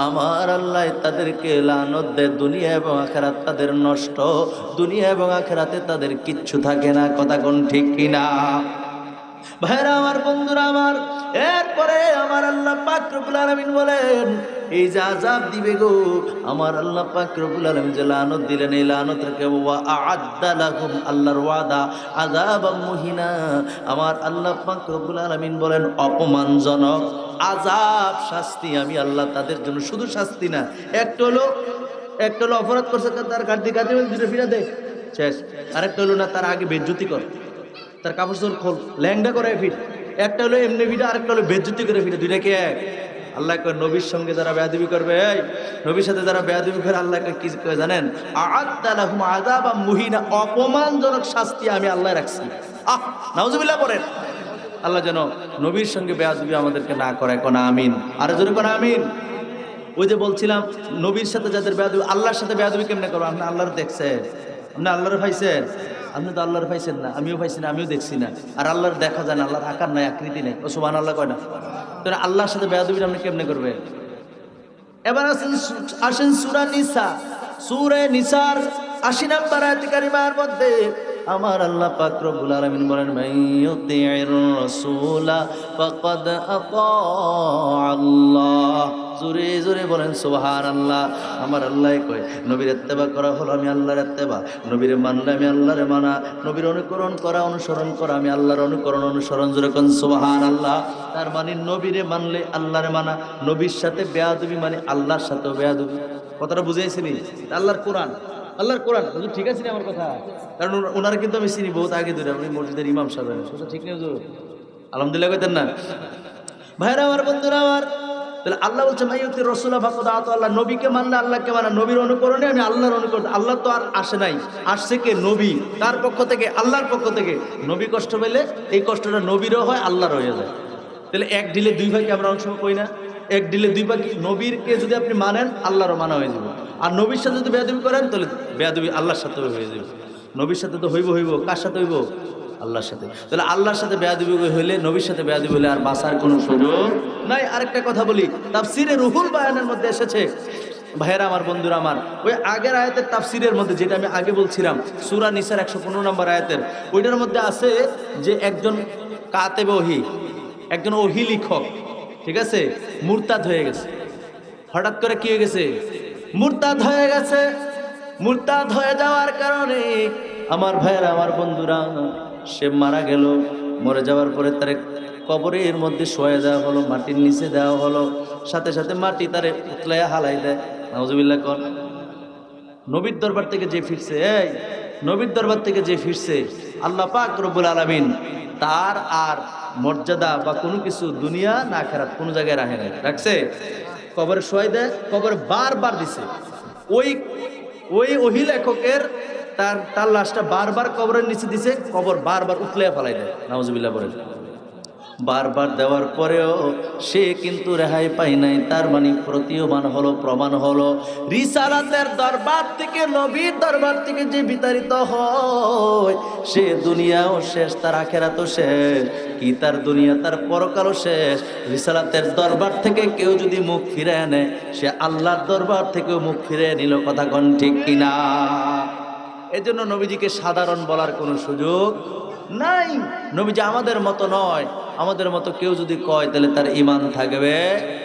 আমার আল্লাহ তাদেরকে লানত দেয়, দুনিয়া এবং আখিরাত তাদের নষ্ট, দুনিয়া এবং আখিরাতে তাদের কিচ্ছু থাকে না। কথা কোন ঠিক কিনা? ভাইরা আমার, বন্ধুরা আমার, এরপরে আমার আল্লাহ পাক রব্বুল আলামিন বলেন, এই যে আযাব দিবে গো, আমার আল্লাহ পাক রব্বুল আলামিন যে লানত দিলেন, এই লানত রেখে ওয়া আ'আদ্দা লাহুম, আল্লাহর ওয়াদা আযাবাম মুহিনা, আমার আল্লাহ পাক রব্বুল আলামিন বলেন অপমানজনক আযাব, শাস্তি আমি আল্লাহ তাদের জন্য, শুধু শাস্তি না, একটা হলো অপরাধ করছে তার গাড়ি দুটো ফিরা দেয় শেষ, আরেকটা হলো না তার আগে বেজ্জতি কর, তার কাপড় চোর খোল, ল্যাংডা করে ফিট, একটা হলো এমনি ফিটা, আরেকটা হলো বেজ্জতি করে ফিটে, দুইটা কি এক? আল্লাহ কয় নবীর সঙ্গে যারা বেয়াদবি করবে, এই নবীর সাথে যারা বেয়াদবি করে, আল্লাহ কি কয় জানেন? আ'আদ্দা লাহুম আযাবাম মুহিনা, অপমানজনক শাস্তি আমি আল্লাহ রাখছি। নাউজুবিল্লাহ পড়েন। আল্লাহ যেন নবীর সঙ্গে বেয়াদবি আমাদেরকে না করে। কোন আমিন। আরে জোরে কোন আমিন। ওই যে বলছিলাম নবীর সাথে যাদের বেয়াদবি, আল্লাহর সাথে বেয়াদবি কেমনে করবো? আপনি আল্লাহর দেখছেন? আপনি আল্লাহর পাইছেন? আপনি তো আল্লাহর পাইছেন না, আমিও পাইছি না, আমিও দেখছি না। আর আল্লাহর দেখা যায় না, আল্লাহর আকার নাই, আকৃতি নেই। ও সুবহানাল্লাহ কয় না? তো আল্লাহর সাথে বেয়াদবি আপনি কেমনে করবেন? এবার আসেন সূরা নিসা, সূরা নিসার ৮০ নম্বর আয়াত কারিমার মধ্যে আমার আল্লাহ পাক রব্বুল আলামিন বলেন, মাইয়ুতি'ir রাসূলা ফাকাদ আতাআল্লাহ। জোরে জোরে বলেন সুবহানাল্লাহ। আমার আল্লাহ কয় নবীর ইত্তেবা করা হলো আমি আল্লাহর ইত্তেবা, নবীর মানলে আমি আল্লাহরে মানা, নবীর অনুকরণ করা, অনুসরণ করা আমি আল্লাহর অনুকরণ, অনুসরণ। জোরে কোন সুবহানাল্লাহ। তার মানে নবীরে মানলে আল্লাহরে মানা, নবীর সাথে বেয়াদবি মানে আল্লাহর সাথেও বেয়াদবি। কথাটা বুঝাইছিনি? আল্লাহর কোরআন, আল্লাহর কোরআন ঠিক আছে আমার কথা? কারণ ওনারা কিন্তু আমি চিনি বহুত আগে ধরে, আপনি মসজিদের ইমাম সাহেব, ঠিক নেই? আলহামদুলিল্লাহ কইতেন না? ভাইরা আমার, বন্ধুরা আমার, তাহলে আল্লাহ বলছে মাইয়ুতি রাসূলা ফাকাদ আতা আল্লাহ, নবীকে মানলে আল্লাহকে মানা, নবীর অনুকরণে আমি আল্লাহর অনুকরণ। আল্লাহ তো আর আসে নাই, আসছে কে? নবী। কার পক্ষ থেকে? আল্লাহর পক্ষ থেকে। নবী কষ্ট পেলে এই কষ্টটা নবীরও হয়, আল্লাহর হয়ে যায়। তাহলে এক ঢিলে দুই ভাইকে আমরা অনেক সময় কই না, এক ঢিলে দুই পাখি। নবীরকে যদি আপনি মানেন আল্লাহরও মানা হয়ে যাবে, আর নবীর সাথে যদি বেয়াদবি করেন তাহলে বেয়াদবি আল্লাহর সাথে হয়ে যাবে। নবীর সাথে তো হইব, কার সাথে হইব? আল্লাহর সাথে। তাহলে আল্লাহর সাথে বেয়াদবি হইলে, নবীর সাথে বেয়াদবি হইলে আর বাঁচার কোনো সুযোগ নাই। আরেকটা কথা বলি, তাফসিরে রুহুল বায়ানের মধ্যে এসেছে, ভাইয়েরা আমার, বন্ধুরা আমার, ওই আগের আয়াতের তাফসিরের মধ্যে, যেটা আমি আগে বলছিলাম সূরা নিসার 115 নম্বর আয়াতের, ওইটার মধ্যে আছে যে একজন কাতেবে ওহী, একজন ওহী লিখক, ঠিক আছে, মুরতাদ হয়ে গেছে। হঠাৎ করে কি হয়ে গেছে? মুরতাদ হয়ে গেছে। মুরতাদ হয়ে যাওয়ার কারণে আমার ভাইয়েরা আমার, বন্ধুরা, সে মারা গেল। মরে যাওয়ার পরে তার কবরের মধ্যে শোয়া দেওয়া হলো, মাটির নিচে দেওয়া হলো, সাথে সাথে মাটি তারে উতলাইয়া হালাই দেয়। নাউজুবিল্লাহ কর। নবীর দরবার থেকে যে ফিরছে, এই নবীর দরবার থেকে যে ফিরছে, আল্লাহ পাক রব্বুল আলামিন তার আর মর্যাদা বা কোনো কিছু দুনিয়া না আখিরাত কোনো জায়গায় রাখে নাই, রাখছে? কবরে শোয়াই দেয়, কবরে বারবার দিছে। ওই ওহী লেখকের তার লাশটা বারবার কবরের নিচে দিছে, কবর বারবার উতলাইয়া ফেলাই দেয়। নাউজুবিল্লাহ বলেন। বারবার দেওয়ার পরেও সে কিন্তু রেহাই পায় নাই। তার মানে প্রতীয়মান হলো, প্রমাণ হলো, রিসালাতের দরবার থেকে, নবীর দরবার থেকে যে বিতাড়িত হয় সে দুনিয়াও শেষ, তার আখিরাতও শেষ। কি তার দুনিয়া, তার পরকালও শেষ। রিসালাতের দরবার থেকে কেউ যদি মুখ ফিরে নেয়, সে আল্লাহর দরবার থেকেও মুখ ফিরে নিল। কথা কোন ঠিক কিনা? এজন্য নবীজিকে সাধারণ বলার কোনো সুযোগ নাই। নবীজি আমাদের মতো নয়। আমাদের মতো কেউ যদি কয় তাহলে তার ঈমান থাকবে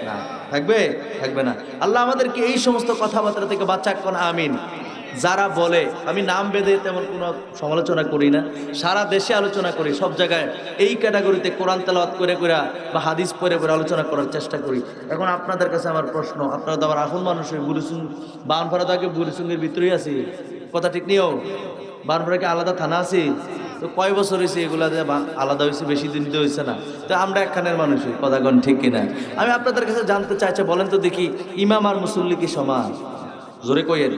না, থাকবে না। আল্লাহ আমাদেরকে এই সমস্ত কথাবার্তা থেকে বাঁচাক কোন, আমিন। যারা বলে, আমি নাম বেঁধে তেমন কোনো সমালোচনা করি না, সারা দেশে আলোচনা করি, সব জায়গায় এই ক্যাটাগরিতে কোরআন তেলাওয়াত করে বা হাদিস পড়ে আলোচনা করার চেষ্টা করি। এখন আপনাদের কাছে আমার প্রশ্ন, আপনারা তো আবার আফুল মানুষ, বুড়িসুং বানফাড়া তো আগে বুড়িসুঙ্গের ভিতরেই আছি, কথা ঠিক নিও? বানফাড়া কি আলাদা থানা আছে? তো কয় বছর হয়েছে এগুলা যে আলাদা হয়েছে? বেশি দিন তো হয়েছে না। তো আমরা একখানের মানুষই, কথা কোন ঠিক কিনা? আমি আপনাদের কাছে জানতে চাইছি, বলেন তো দেখি, ইমাম আর মুসল্লি কি সমান? জোরে কইয়ের,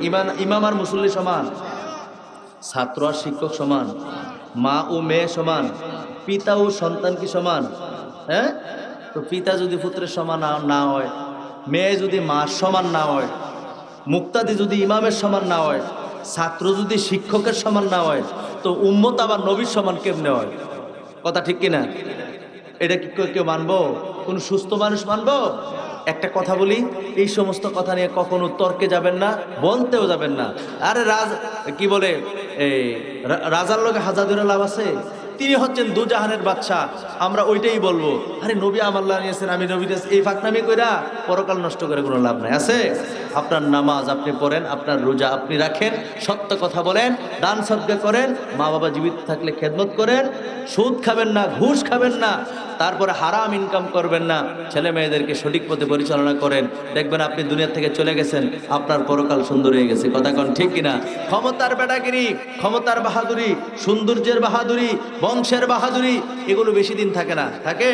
ইমাম আর মুসল্লি সমান? ছাত্র আর শিক্ষক সমান? মা ও মেয়ে সমান? পিতা ও সন্তান কি সমান? হ্যাঁ? তো পিতা যদি পুত্রের সমান না হয়, মেয়ে যদি মার সমান না হয়, মুক্তাদি যদি ইমামের সমান না হয়, ছাত্র যদি শিক্ষকের সমান না হয়, তো উম্মত আবার নবীর সমান কেমনে হয়? কথা ঠিক কিনা? এটা কি কেউ মানবো? কোন সুস্থ মানুষ মানবো? একটা কথা বলি, এই সমস্ত কথা নিয়ে কখনো তর্কে যাবেন না, বলতেও যাবেন না। আরে কি বলে, এই রাজার লোকে হাজার লাভ আছে, তিনি হচ্ছেন দুজাহানের বাদশা, আমরা ওইটাই বলবো। আরে নবী আমাল্লাহ নিয়েছেন, আমি নবী, এই ফাঁকনামি কইরা পরকাল নষ্ট করে কোনো লাভ নাই। আছে? আপনার নামাজ আপনি পড়েন, আপনার রোজা আপনি রাখেন, সত্য কথা বলেন, দান সদকা করেন, মা বাবা জীবিত থাকলে খেদমত করেন, সুদ খাবেন না, ঘুষ খাবেন না, তারপরে হারাম ইনকাম করবেন না, ছেলে মেয়েদেরকে সঠিক পথে পরিচালনা করেন, দেখবেন আপনি দুনিয়া থেকে চলে গেছেন, আপনার পরকাল সুন্দর হয়ে গেছে। কথা কোন ঠিক কিনা? ক্ষমতার বেটাগিরি, ক্ষমতার বাহাদুরি, সৌন্দর্যের বাহাদুরি, বংশের বাহাদুরি, এগুলো বেশি দিন থাকে না, থাকে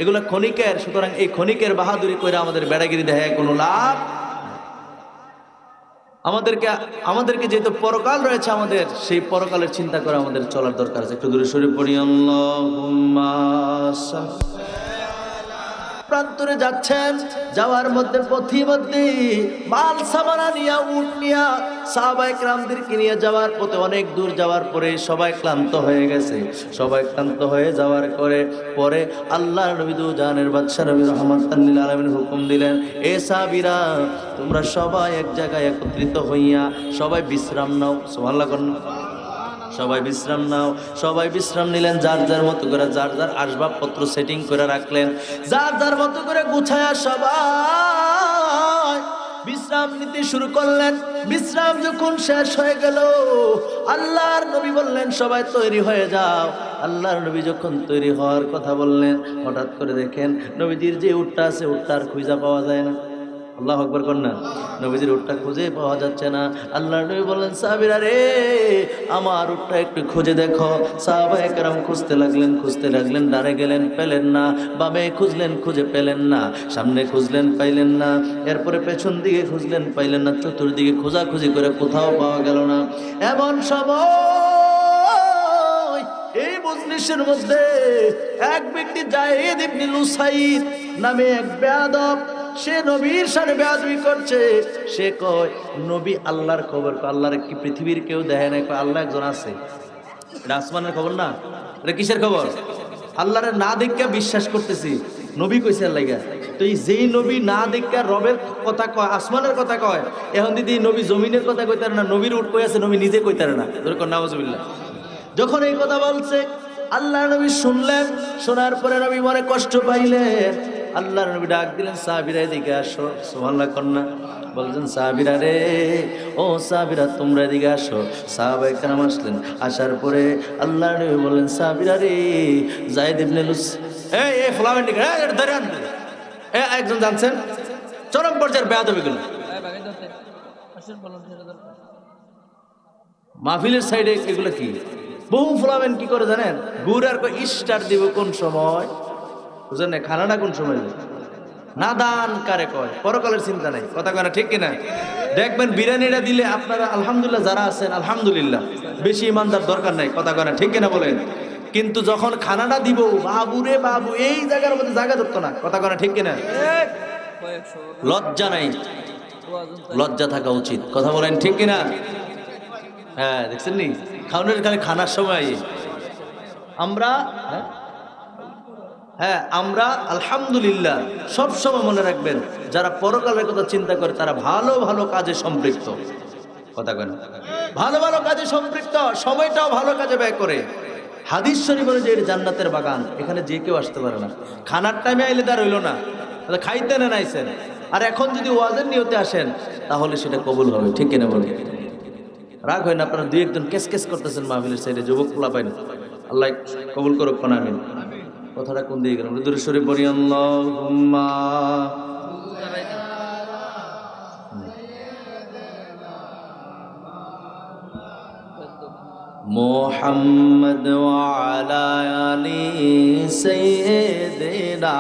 এগুলো ক্ষণিকের। সুতরাং এই ক্ষণিকের বাহাদুরি করে আমাদের বেটাগিরি দেখে কোনো লাভ। আমাদেরকে যেহেতু পরকাল রয়েছে, আমাদের সেই পরকালের চিন্তা করে আমাদের চলার দরকার আছে। একটু দূরে সরে পড়ি, আল্লাহুম্মা প্রান্তরে যাচ্ছেন, যাওয়ার মধ্যে পথিমধ্যে মাল সামানা নিয়া, উট নিয়া, সাহাবায়ে কেরামদেরকে নিয়ে যাওয়ার পথে অনেক দূর যাওয়ার পরে সবাই ক্লান্ত হয়ে গেছে। সবাই ক্লান্ত হয়ে যাওয়ার পরে আল্লাহর নবী দুজাহানের বাদশা নবী রাহমাতাল লিল আলামিন হুকুম দিলেন, এ সাহাবীরা, তোমরা সবাই এক জায়গায় একত্রিত হইয়া সবাই বিশ্রাম নাও। সুবহানাল্লাহ করেন। সবাই বিশ্রাম নাও। সবাই বিশ্রাম নিলেন, যার যার মতো করে, যার যার আসবাবপত্র সেটিং করে রাখলেন, যার যার মতো করে গুছায়া সবাই বিশ্রাম নিতে শুরু করলেন। বিশ্রাম যখন শেষ হয়ে গেল, আল্লাহর নবী বললেন, সবাই তৈরি হয়ে যাও। আল্লাহর নবী যখন তৈরি হওয়ার কথা বললেন, হঠাৎ করে দেখেন নবীজির যে উটটা আছে, উটটা আর খুঁজা পাওয়া যায় না। আল্লাহু আকবার কর না। নবীজির উটটা খুঁজে পাওয়া যাচ্ছে না। আল্লাহর নবী বললেন, সাহাবীরা রে, আমার উটটা একটু খুঁজে দেখো। সাহাবায়ে কেরাম খুঁজতে লাগলেন, ডানে গেলেন, পেলেন না। বামে খুঁজলেন, খুঁজে পেলেন না। সামনে খুঁজলেন, পাইলেন না। এরপরে পেছন দিকে খুঁজলেন, পাইলেন না। চতুর্দিকে খোঁজাখুঁজি করে কোথাও পাওয়া গেল না। এমন সময় এই মজলিসের মধ্যে এক ব্যক্তি যায়েদ ইবনে লুসাইদ নামে এক বেয়াদব, সে নবীর সাথে বেয়াদবি করছে। সে কয় নবী আল্লাহর খবর। আল্লাহর কি পৃথিবীর কেউ দেখে না? কয় আল্লাহ একজন আছে। এটা আসমানের খবর না, এটা কিসের খবর? আল্লাহরে না দেখে বিশ্বাস করতেছি, নবী কইছে আল্লাহ। তো এই যেই নবী না দেখে রবের কথা কয়, আসমানের কথা কয়, এখন দিদি নবী জমিনের কথা কইতারে না, নবীর উঠ কই আছে, নবী নিজে কইতারে না। নাউজুবিল্লাহ। যখন এই কথা বলছে আল্লাহ নবী শুনলেন, শোনার পরে নবী মনে কষ্ট পাইলেন। আল্লাহর নবী ডাক দিলেন, সাহাবীরা এদিকে আসো। সুবহানাল্লাহ কন্যা বলছেন, সাহাবীরা রে, ও সাহাবীরা তোমরা এদিকে আসো। সাহাবায়ে কেরাম আসলেন। আসার পরে আল্লাহর নবী বললেন, সাহাবীরা রে, যায়েদ ইবনে লুস এই ফলাবেন দিকে এটা ধরে আনতে একজন জানছেন চরম পর্যায়ের বেয়াদবিগুলো মাহফিলের সাইডে এগুলো কি বহু ফলাবেন কি করে জানেন? গুড় আর স্টার দিব কোন সময় বুঝেন না, খানাটা কোন সময় নাদান কারে কয়, পরকালের চিন্তা নাই। কথা কয় না, ঠিক কিনা? দেখবেন বিরিয়ানিটা দিলে আপনারা আলহামদুলিল্লাহ যারা আছেন আলহামদুলিল্লাহ, বেশি ইমানদার দরকার নাই। কথা কয় না, ঠিক কিনা বলেন? কিন্তু যখন খানাটা দিব, বাবু রে বাবু, এই জায়গার মধ্যে জায়গা ধরতো না। কথা কয় না, ঠিক কিনা? লজ্জা নাই, লজ্জা থাকা উচিত। কথা বলেন, ঠিক কিনা? হ্যাঁ, দেখছেন নি খাওয়ানোর খালি খানার সময় আমরা আমরা আলহামদুলিল্লাহ সব সময় মনে রাখবেন, যারা পরকালের কথা চিন্তা করে তারা ভালো ভালো কাজে সম্পৃক্ত। কথা কেন? ভালো ভালো কাজে সম্পৃক্ত, সময়টাও ভালো কাজে ব্যয় করে। হাদিস শরীফ অনুযায়ী যে জান্নাতের বাগান, এখানে যে কেউ আসতে পারে না। খানার টাইমে আইলে তার হইল না, খাইতে না নাইছেন। আর এখন যদি ওয়াজের নিয়তে আসেন তাহলে সেটা কবুল হবে। ঠিক কিনা বলে? রাগ হয় না? আপনারা দুই একজন কেস কেস করতেছেন মাহফিলের সাইডে, যুবক পোলা পাইন। আল্লাহ কবুল করুক। আমিন। কথাটা কোন দিকে গেলাম? দূরে সরে পড়ি আল্লাহুম্মা মুহাম্মদ ওয়া আলা আলি সাইয়্যিদিনা।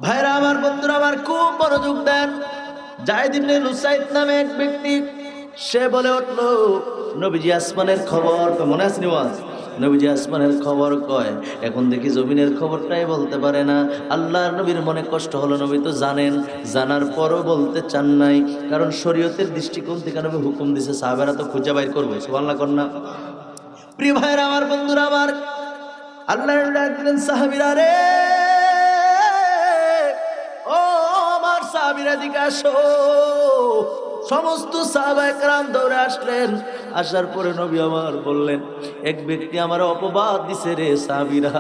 ভাইরা আমার, বন্ধুরা আমার, খুব মনোযোগ দেন। যায়েদ ইবনে লুসাইদ নামে এক ব্যক্তি, সে বলে উঠল, নবীজি আসমানের খবর। মনে আছে নিওয়াজ? নবীজি আসমানের খবর কয়, এখন দেখি জমিনের খবরটাই বলতে পারে না। আল্লাহর নবীর মনে কষ্ট হলো। নবী তো জানেন, জানার পরও বলতে চান নাই, কারণ শরীয়তের দৃষ্টিকোণ থেকে নবী হুকুম দিছে, সাহাবারা তো খুঁজে বাইর করবে। সুবহানাল্লাহ কন্যা। প্রিয় ভাইরা আমার, বন্ধুরা আমার, আল্লাহর ডাক দিলেন, সাহাবীরা রে, ও আমার সাহাবীরা দিকে আসো। সমস্ত সাহাবায়ে কেরাম দৌড়ে আসলেন। আসার পরে নবী আমার বললেন, এক ব্যক্তি আমার অপবাদ দিছে রে সাহাবীরা,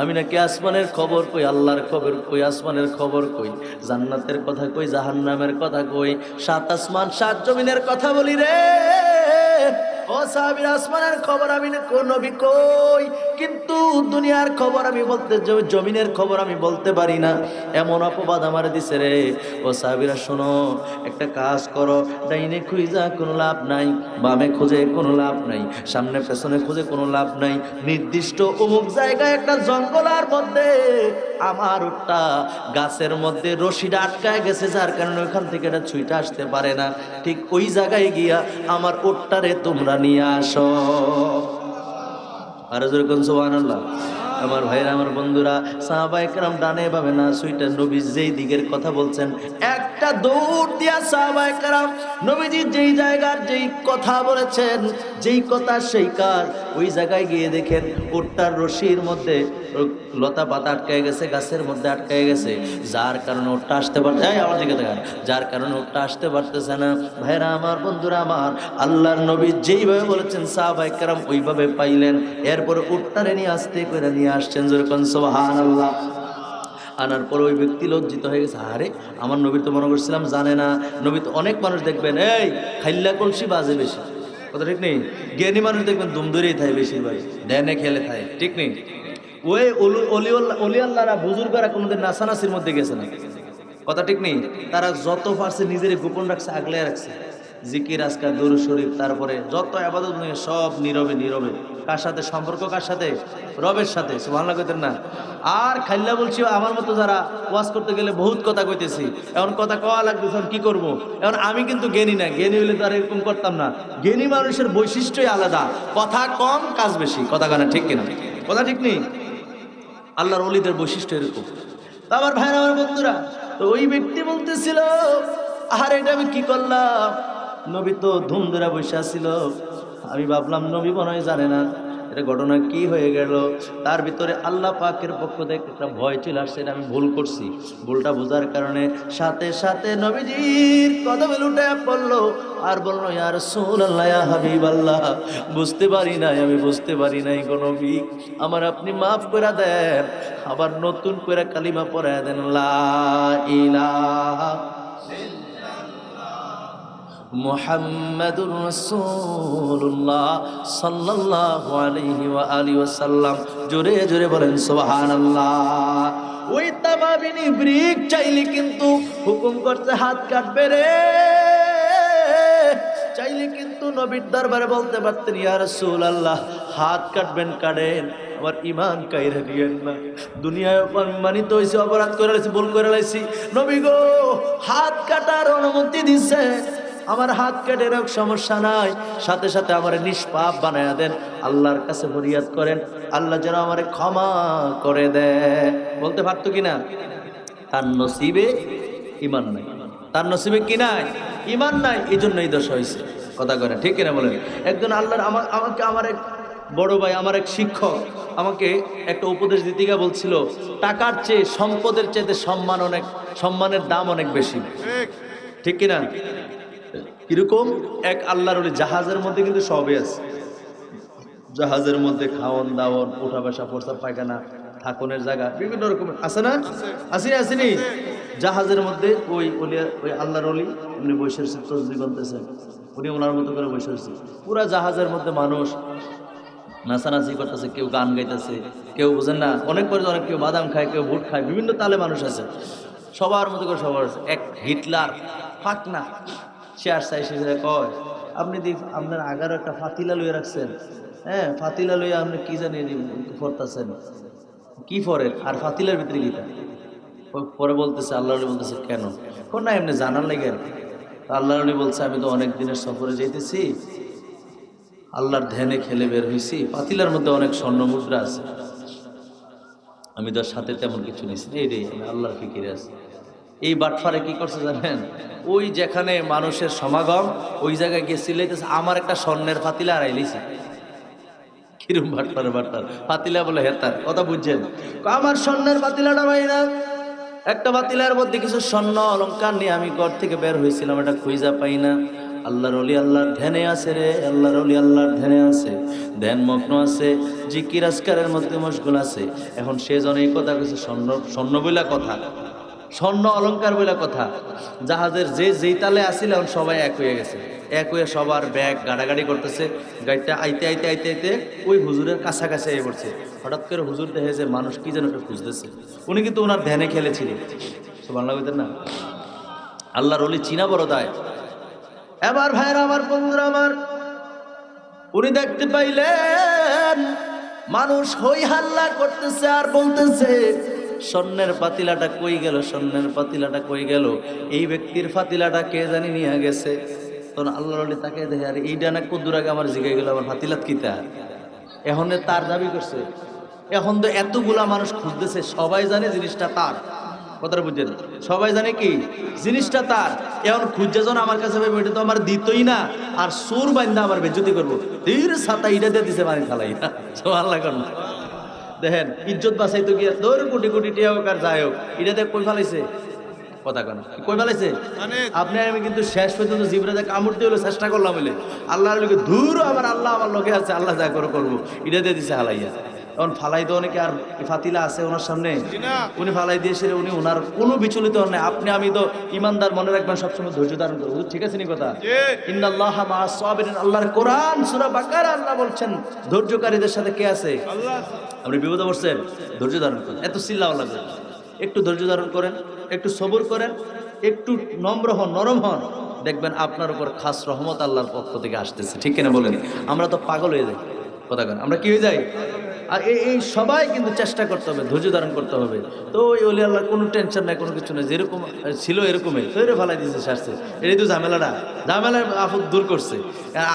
আমি নাকি আসমানের খবর কই, আল্লাহর খবর কই, আসমানের খবর কই, জান্নাতের কথা কই, জাহান্নামের কথা কই, সাত আসমান সাত জমিনের কথা বলি রে। ও সাহাবীরা, আসমানের খবর আমি নবী কই, কিন্তু দুনিয়ার খবর আমি বলতে, জমিনের খবর আমি বলতে পারি না। এমন অপবাদ আমার দিছে রে। ও সাহাবীরা শোনো, একটা কাজ করো, ডাইনে খুঁজা কোনো লাভ নাই, বামে খুঁজে কোনো লাভ নাই, সামনে পেছনে খুঁজে কোনো লাভ নাই। নির্দিষ্ট অমুক জায়গায় একটা জঙ্গলের মধ্যে আমার উটটা গাছের মধ্যে রশিটা আটকায় গেছে, যার কারণে ওইখান থেকে এটা ছুঁইটা আসতে পারে না। ঠিক ওই জায়গায় গিয়া আমার উটটারে তোমরা নিয়ে আসো। আর যেরকম সুবহানাল্লাহ। আমার ভাইরা, আমার বন্ধুরা, সাহাবায়ে কেরাম ডানে বামে না ছুঁইটা নবী যেই দিকের কথা বলছেন, একটা দৌড় দিয়া সাহাবায়ে কেরাম নবীজি যেই জায়গার যেই কথা বলেছেন, যেই কথা সেই কাজ, ওই জায়গায় গিয়ে দেখেন উটটার রশির মধ্যে লতা পাতা আটকায় গেছে, গাছের মধ্যে আটকায় গেছে, যার কারণে উটটা আসতে পারছে। আমার দিকে দেখেন, যার কারণে উটটা আসতে পারতেছে না। ভাইরা আমার, বন্ধুরা আমার, আল্লাহর নবী যেইভাবে বলেছেন সাহাবায়ে কেরাম ওইভাবে পাইলেন। এরপর উটটারে নিয়ে আসতে করে নিয়ে আসছেন। যেরকম সুবহানাল্লাহ। আনার পর ওই ব্যক্তি লজ্জিত হয়ে গেছে, আরে আমার নবী তো মনে করছিলাম জানে না। নবী তো অনেক মানুষ দেখবেন এই খাইল্লা কলসি বাজে বেশি, কথা ঠিক নেই? জ্ঞানী মানুষ দেখবেন দুম ধরেই থাকে, বেশিরভাগ ধ্যানে খেলে থাকে, ঠিক নেই? ওই অলি আল্লাহরা বুজুর্গরা কোনোদিন নাসানাসির মধ্যে গেছে না, কথা ঠিক নেই। তারা যত পারছে নিজের গোপন রাখছে, আগলে রাখছে। জিকির আজকার দরুদ শরীফ, তারপরে যত ইবাদত সব নীরবে নীরবে। কার সাথে সম্পর্ক? কার সাথে? রবের সাথে। সুবহানাল্লাহ কইতেন না? আর খাইল্লা বলছি আমার মতো যারা ওয়াজ করতে গেলে বহুত কথা কইতেছি, এখন কথা কওয়া লাগবে, এখন কি করব? এখন আমি কিন্তু জ্ঞানী না, জ্ঞানী হইলে তো আর এরকম করতাম না। জ্ঞানী মানুষের বৈশিষ্ট্যই আলাদা, কথা কম কাজ বেশি, কথা কানা ঠিক কিনা? কথা ঠিক নেই? আল্লাহর ওলিদের বৈশিষ্ট্য এরকম। তো আমার ভাইরা, আমার বন্ধুরা, তো ওই ব্যক্তি বলতেছিল, আর এটা আমি কি করলাম? নবী তো ধুম ধরে বসে ছিল, আমি ভাবলাম নবী মনে হয় জানে না এটা ঘটনা কি হয়ে গেল। তার ভিতরে আল্লাহ পাকের পক্ষ থেকে একটা ভয় চলে আসছে, এটা আমি ভুল করছি। ভুলটা বোঝার কারণে সাথে সাথে নবীজির কদমে লুটে পড়লো আর বললো, ইয়া রাসূলুল্লাহ, ইয়া হাবিবাল্লাহ, বুঝতে পারি নাই, আমি বুঝতে পারি নাই গো নবী, আমার আপনি মাফ করে দেন, আবার নতুন করে কালিমা পড়ায় দেন, লা ইলাহা মুহাম্মাদুর রাসূলুল্লাহ সাল্লাল্লাহু আলাইহি ওয়া আলিহি ওয়াসাল্লাম। জোরে জোরে বলেন সুবহানাল্লাহ। ওই তামাবিনী ব্রিক চাইলে কিন্তু হুকুম করতে হাত কাটবে রে, চাইলে কিন্তু নবীর দরবারে বলতে পারতেন, ইয়া রাসূলুল্লাহ, হাত কাটবেন কাটেন, আমার ইমান কাইরা দিয়েন না, দুনিয়ায় অপমানিত হয়েছে, অপরাধ করে লাইছি, ভুল করে লাইছি, নবী গো হাত কাটার অনুমতি দিছে, আমার হাত কেটে রোগ সমস্যা নাই, সাথে সাথে আমার নিষ্পাপ বানায়া দেন, আল্লাহর কাছে ফরিয়াদ করেন, আল্লাহ যেন আমার ক্ষমা করে দেয়। বলতে পারতো কিনা? তার নসিবে ইমান নাই, তার নসিবে কি নাই? ইমান নাই, এই জন্য এই দশা হয়েছে, কথা করে ঠিক কিনা বলেন? একজন আল্লাহর আমাকে আমার এক বড় ভাই, আমার এক শিক্ষক আমাকে একটা উপদেশ দিতে গিয়ে বলছিল, টাকার চেয়ে সম্পদের চেয়ে সম্মান অনেক, সম্মানের দাম অনেক বেশি, ঠিক কিনা? কিরকম? এক আল্লাহর ওলি জাহাজের মধ্যে কিন্তু সবই আছে, জাহাজের মধ্যে খাওয়ান দাওয়ান, উঠা বসা, প্রস্তাব পায়খানা, থাকুনের জায়গা বিভিন্ন রকমের আছে না? আসেনি আসেনি? জাহাজের মধ্যে ওই আল্লাহর ওলি উনি বসে তসবিহ গুনতেছেন, উনি ওনার মতো করে বসে রয়েছে, পুরা জাহাজের মধ্যে মানুষ নাচানাচি করতেছে, কেউ গান গাইতেছে, কেউ বুঝেন না, অনেক পরে অনেক, কেউ বাদাম খায়, কেউ ভুট খায়, বিভিন্ন তালে মানুষ আছে, সবার মতো করে সবার আছে। এক হিটলার ফাঁক না, সে আসছে, সে কয়, আপনি আপনার আগারও একটা ফাতিলা লইয়া রাখছেন, হ্যাঁ ফাতিলা লইয়া আপনি কি জানি করতেছেন, কি ফরেন, আর ফাতিলার ভিতরে গীতা। পরে বলতেছে, আল্লাহ আলী বলতেছে, কেন? কোন না এমনি জানার লেগে। আল্লাহ আলী বলছে, আমি তো অনেক দিনের সফরে যেতেছি, আল্লাহর ধ্যানে খেলে বের হয়েছি, পাতিলার মধ্যে অনেক স্বর্ণ মুদ্রা আছে, আমি তো সাথে তেমন কিছু নিছি, এই রে আল্লাহর ফিকিরে আছে। এই বাটফারে কি করছে জানেন? ওই যেখানে মানুষের সমাগম, ওই জায়গায় গিয়ে সিলাইতেছে, আমার একটা স্বর্ণের ফাতিলা হারাইলিছে। কিরম বাটফারে বাটফার, ফাতিলা বলে হেতার, কথা বুঝছেন? আমার স্বর্ণের ফাতিলাটা ভাই না, একটা পাতিলার মধ্যে কিছু স্বর্ণ অলঙ্কার নিয়ে আমি ঘর থেকে বের হয়েছিলাম, এটা খুঁজা পাই না। আল্লাহর ওলি আল্লাহর ধ্যানে আছে রে, আল্লাহর ওলি আল্লাহর ধ্যানে আছে, ধ্যান মগ্ন আছে, জিকির আজকারের মধ্যে মশগুল আছে। এখন সে জন এই কথা কিছু স্বর্ণ বইলা কথা, স্বর্ণ অলঙ্কার বইলা কথা, জাহাজের যে যেই তালে আসছিল এখন সবাই এক হয়ে গেছে, এক হয়ে সবার ব্যাগ গাড়াগাড়ি করতেছে, গাড়িটা আইতে আইতে আইতে আইতে ওই হুজুরের কাছাকাছি এসে পড়ছে। হঠাৎ করে হুজুর দেখে যে মানুষ কি যেন একটা খুঁজতেছে, উনি কিন্তু ওনার ধ্যানে খেলেছিলেন, সুবহানাল্লাহ বলতেন না? আল্লাহর ওলি চিনা বড় দায়। এবার ভাইরা আমার, বন্ধুরা আমার, উনি দেখতে পাইলেন মানুষ হই হাল্লা করতেছে আর বলতেছে, স্বর্ণের পাতিলাটা কই গেল, স্বর্ণের পাতিলাটা কই গেল, এই ব্যক্তির পাতিলাটা কে জানি নিয়ে গেছে। তখন আল্লাহর ওলি তাকে দেখে, আর এইটা না কদ্দুর আগে আমার জিগাই গেল, আমার পাতিলাত কিতা, এখন তার দাবি করছে। এখন তো এতগুলা মানুষ খুঁজতেছে, সবাই জানে জিনিসটা তার, কথাটা বুঝছেন? সবাই জানে কি জিনিসটা তার, এখন খুঁজে যখন আমার কাছে ভাই, ওইটা তো আমার দিতই না, আর সুর বান্ধা আমার বেজ্জতি করবো, ধীর ছাতা ইটা দিয়ে দিছে মানে খালাই না, আল্লাহ কর না। দেখেন ইজ্জত বাঁচাইতো গিয়ে তোর কোটি কোটি টিয়া হোক আর যাই হোক, এটা দেখ কই ফেলাইছে, কথা কেন কই ফেলাইছে? আপনি আমি কিন্তু শেষ পর্যন্ত জিবরাতে কামড় দিয়ে হলো চেষ্টা করলাম বলে, আল্লাহর লোকে দূর, আমার আল্লাহ আমার লোকে আছে, আল্লাহ যা করবো, এটা দিয়ে দিছে হালাইয়া। এখন ফালাই দেওয়া নাকি আর ফাতিলা আছে ওনার সামনে, উনি ফালাই দিয়েছে, উনি ওনার কোনো বিচলিত হন নাই। আপনি আমি তো ইমানদার, মনে রাখবেন সবসময় ধৈর্য ধারণ করবো, ঠিক আছে নি কথা? ইন্নাল্লাহা মাআস সাবিরিন, আল্লাহর কোরআন সূরা বাকারা আল্লাহ বলছেন ধৈর্যকারীদের সাথে কে আছে? আল্লাহ। আপনি বিপদে পড়ছেন, ধৈর্য ধারণ করেন, এত চিল্লাও লাগবে, একটু ধৈর্য ধারণ করেন, একটু সবর করেন, একটু নম্র হন, নরম হন, দেখবেন আপনার উপর খাস রহমত আল্লাহর পক্ষ থেকে আসতেছে, ঠিক কিনা বলেন? আমরা তো পাগল হয়ে যাই, কথা কেন, আমরা কি হয়ে যাই? আর এই সবাই কিন্তু চেষ্টা করতে হবে, ধৈর্য ধারণ করতে হবে। তো ওই ওলি আল্লাহর কোনো টেনশন নাই, কোনো কিছু নেই, যেরকম ছিল এরকমই তৈরি ফেলাই দিয়েছে, সারছে। এটাই তো ঝামেলা আফত দূর করছে।